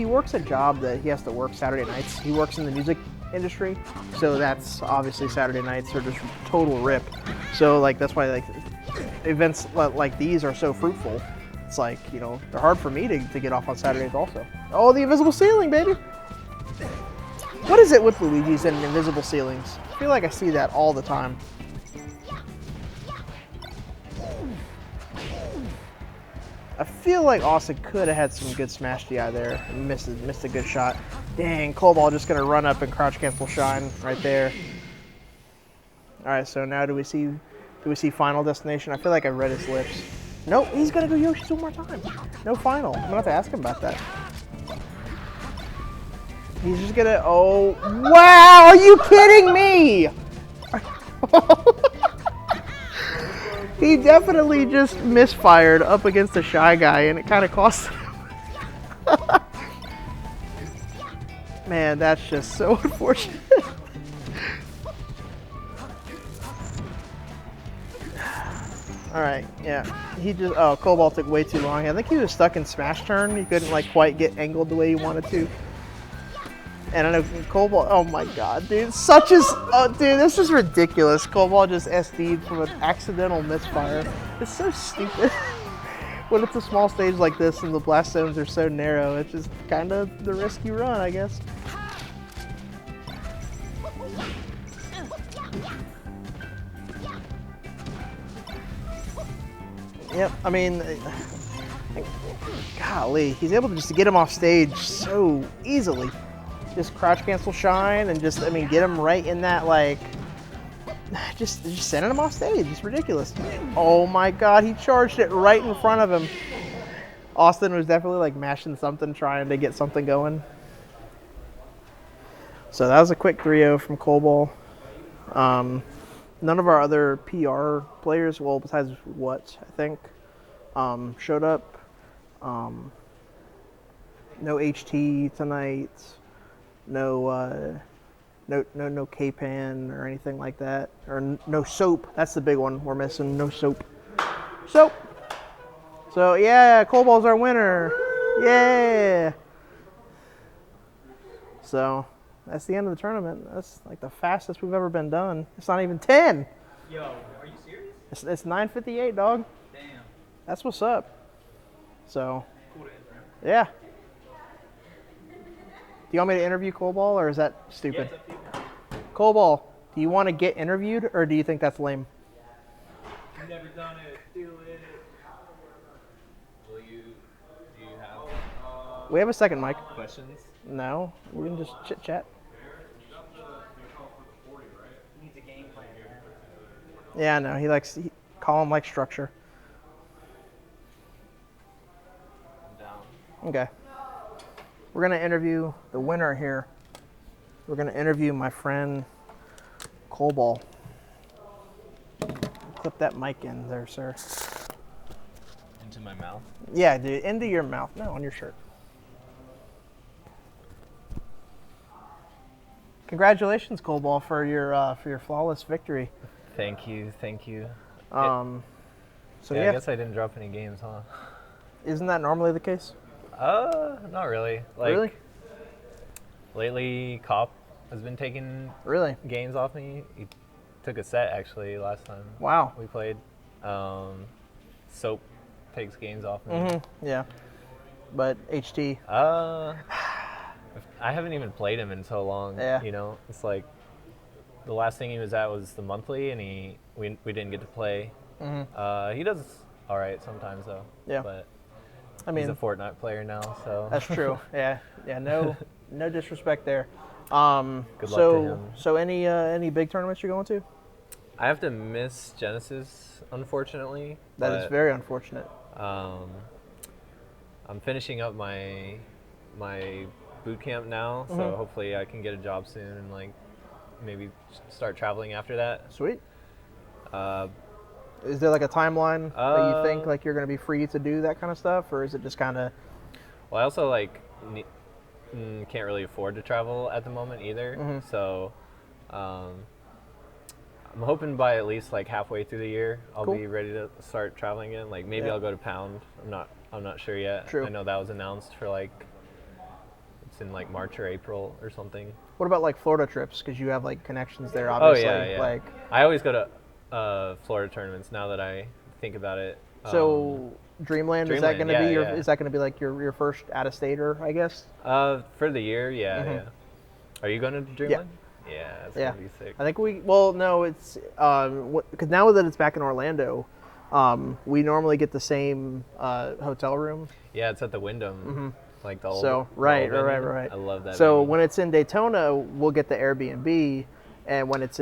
works a job that he has to work Saturday nights. He works in the music industry, so that's obviously Saturday nights are just total rip. So like that's why like events like these are so fruitful. It's like, you know, they're hard for me to get off on Saturdays also. Oh, the invisible ceiling, baby! What is it with Luigi's and invisible ceilings? I feel like I see that all the time. I feel like Austin could have had some good smash DI there. Missed a good shot. Dang, Cobalt just gonna run up and crouch cancel shine right there. All right, so now do we see final destination? I feel like I read his lips. Nope, he's gonna go Yoshi's one more time. No final. I'm gonna have to ask him about that. He's just gonna. Oh, wow! Are you kidding me? He definitely just misfired up against a Shy Guy, and it kind of cost him. Man, that's just so unfortunate. All right, yeah. He just. Oh, Cobalt took way too long. I think he was stuck in smash turn. He couldn't like quite get angled the way he wanted to. And I know Cobalt, oh my god, dude, dude, this is ridiculous. Cobalt just SD'd from an accidental misfire. It's so stupid. When it's a small stage like this and the blast zones are so narrow, it's just kind of the risk you run, I guess. Yep, I mean, golly, he's able to just get him off stage so easily. Just crouch cancel shine and just, I mean, get him right in that, like, just sending him off stage. It's ridiculous. Oh my god, he charged it right in front of him. Austin was definitely like mashing something, trying to get something going. So that was a quick 3-0 from Cobalt. None of our other PR players, well, besides What, I think, showed up. No HT tonight. No K-Pan or anything like that. Or no soap. That's the big one we're missing. No soap. Soap. So yeah, Cobalt's our winner. Yeah. So that's the end of the tournament. That's like the fastest we've ever been done. It's not even 10. Yo, are you serious? It's 9:58, dog. Damn. That's what's up. So Cool to end, yeah. Do you want me to interview Cobalt, or is that stupid? Yeah, it's up to you. Cobalt, do you want to get interviewed, or do you think that's lame? You've never done it. Do it. Do you have We have a second mic. questions? No, we can just chit chat. Needs a game plan. Yeah, no, Colin likes structure. I'm down. Okay. We're gonna interview the winner here. We're gonna interview my friend Cobalt. Clip that mic in there, sir. Into my mouth. Yeah, dude, into your mouth. No, on your shirt. Congratulations, Cobalt, for your flawless victory. Thank you. So I guess I didn't drop any games, huh? Isn't that normally the case? Not really. Like, Really? Lately, Cop has been taking Really? games off me. He took a set, actually, last time Wow. we played. Soap takes games off me. Mm-hmm. Yeah. But HT. I haven't even played him in so long. Yeah. You know, it's like the last thing he was at was the monthly, and we didn't get to play. Mm-hmm. He does all right sometimes, though. Yeah. But I mean, he's a Fortnite player now, so. that's true. Yeah. No disrespect there. Good luck to him. So any big tournaments you're going to? I have to miss Genesis, unfortunately. That is very unfortunate. I'm finishing up my boot camp now, so hopefully I can get a job soon and like maybe start traveling after that. Sweet. Uh, Is there like a timeline that you think like you're going to be free to do that kind of stuff, or is it just kind of? well, I also like can't really afford to travel at the moment either, so I'm hoping by at least like halfway through the year I'll Cool. be ready to start traveling again. Like maybe Yeah. I'll go to Pound. I'm not sure yet. True. I know that was announced for like it's in like March or April or something. What about like Florida trips? Because you have like connections there, Oh obviously. yeah. Like, I always go to Florida tournaments now that I think about it. so Dreamland, is that Dreamland, going to yeah, be your? yeah. Is that going to be like your first out of stater? I guess. For the year, yeah. Are you going to Dreamland? Yeah, it's Yeah. gonna be sick. I think no, it's because now that it's back in Orlando, We normally get the same hotel room. Yeah, it's at the Wyndham. Like the old, So the right. old venue. I love that. So venue. when it's in Daytona, we'll get the Airbnb, and when it's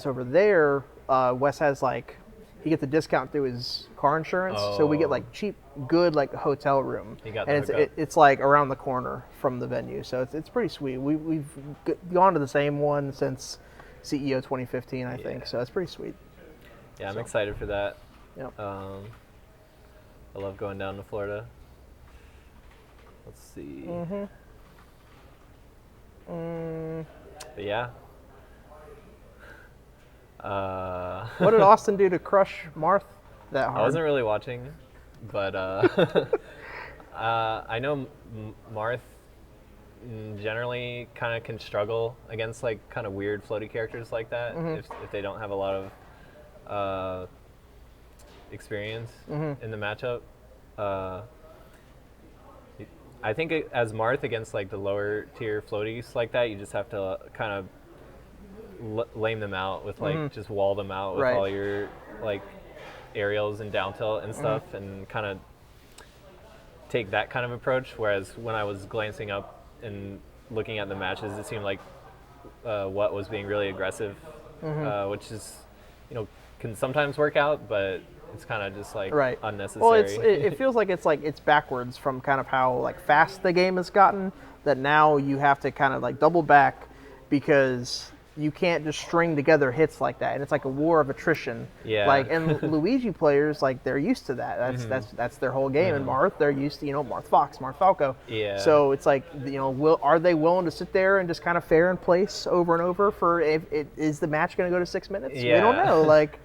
over there, Wes has like he gets a discount through his car insurance, so we get like cheap, good like hotel room, He got and the hookup. it's like around the corner from the venue, so it's pretty sweet. We've gone to the same one since CEO 2015, I think, so it's pretty sweet. Yeah, I'm excited for that. Yep. I love going down to Florida. Let's see. But yeah. What did Austin do to crush Marth that hard? I wasn't really watching, but I know Marth generally kind of can struggle against like kind of weird floaty characters like that if they don't have a lot of experience in the matchup. I think as Marth against like the lower tier floaties like that, you just have to kind of lame them out with like just wall them out with all your like aerials and down tilt and stuff, and kind of take that kind of approach. Whereas when I was glancing up and looking at the matches, it seemed like what was being really aggressive, which is, can sometimes work out, but it's kind of just like unnecessary. Well, it feels like it's backwards from kind of how like fast the game has gotten, that now you have to kind of like double back because you can't just string together hits like that, and it's like a war of attrition. Yeah. Like, and Luigi players, like, they're used to that. That's their whole game. And Marth, they're used to Marth Fox, Marth Falco. Yeah. So it's like are they willing to sit there and just kind of fair and place over and over for is the match going to go to 6 minutes? Yeah. We don't know. Like,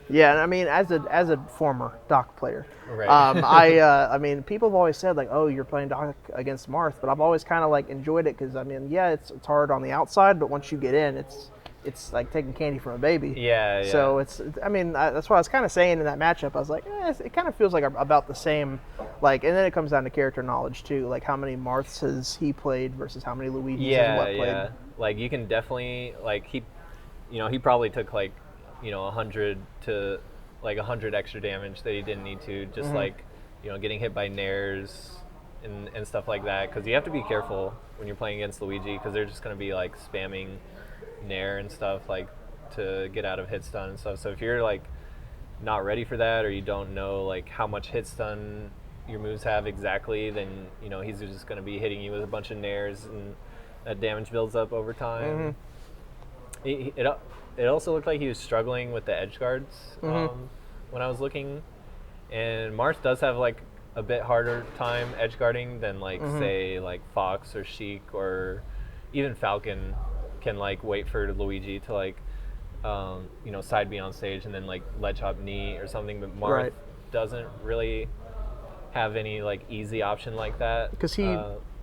yeah. And I mean, as a former Doc player, I mean, people have always said like, oh, you're playing Doc against Marth, but I've always kind of like enjoyed it because I mean, yeah, it's hard on the outside, but once you get in, it's like taking candy from a baby. Yeah. So I mean, that's what I was kind of saying in that matchup. I was like, it kind of feels like about the same. Like, and then it comes down to character knowledge too. Like, how many Marths has he played versus how many Luigis has what played. Yeah. Like, you can definitely like he probably took like 100 to like 100 extra damage that he didn't need to, just like getting hit by nairs and stuff like that, because you have to be careful when you're playing against Luigi, because they're just going to be like spamming nair and stuff like to get out of hit stun and stuff. So if you're like not ready for that, or you don't know like how much hit stun your moves have exactly, then he's just going to be hitting you with a bunch of nairs, and that damage builds up over time. It also looked like he was struggling with the edge guards when I was looking, and Marth does have like a bit harder time edge guarding than like say like Fox or Sheik or even Falcon can like wait for Luigi to like side B on stage and then like ledge hop knee or something, but Marth doesn't really have any like easy option like that, because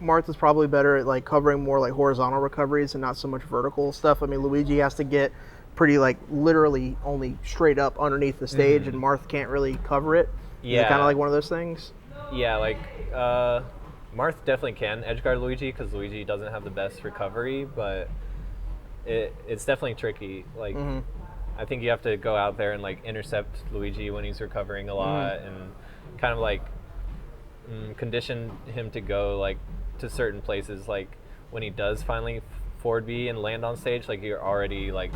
Marth is probably better at like covering more like horizontal recoveries and not so much vertical stuff. I mean, Luigi has to get pretty like literally only straight up underneath the stage, and Marth can't really cover it. Yeah, kind of like one of those things. Yeah, like Marth definitely can edgeguard Luigi because Luigi doesn't have the best recovery, but it's definitely tricky. Like, I think you have to go out there and like intercept Luigi when he's recovering a lot, and kind of like condition him to go like to certain places. Like when he does finally forward B and land on stage, like you're already like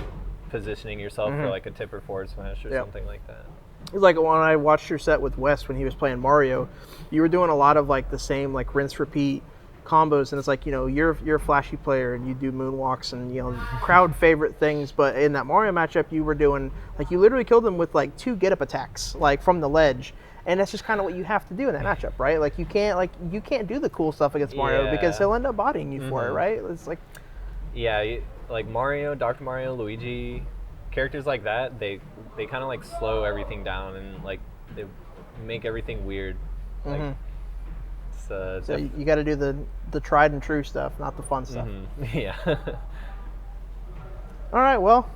positioning yourself for like a tipper forward smash or something like that. It's like when I watched your set with Wes when he was playing Mario, you were doing a lot of like the same like rinse repeat combos, and it's like you're a flashy player and you do moonwalks and crowd favorite things, but in that Mario matchup you were doing like you literally killed him with like 2 get up attacks like from the ledge, and that's just kind of what you have to do in that matchup, right? Like you can't do the cool stuff against Mario because he'll end up bodying you for it, right? It's like like Mario, Dr. Mario, Luigi, characters like that, they kind of like slow everything down and like they make everything weird. Like, so you got to do the tried and true stuff, not the fun stuff. Yeah. All right, well,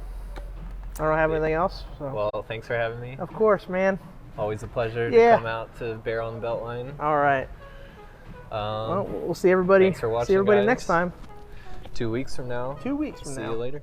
I don't have anything else. So. Well, thanks for having me. Of course, man. Always a pleasure to come out to Bair on the Beltline. All right. Well, we'll see everybody. Thanks for watching, see everybody guys. next time. 2 weeks from now. 2 weeks from now. See you later.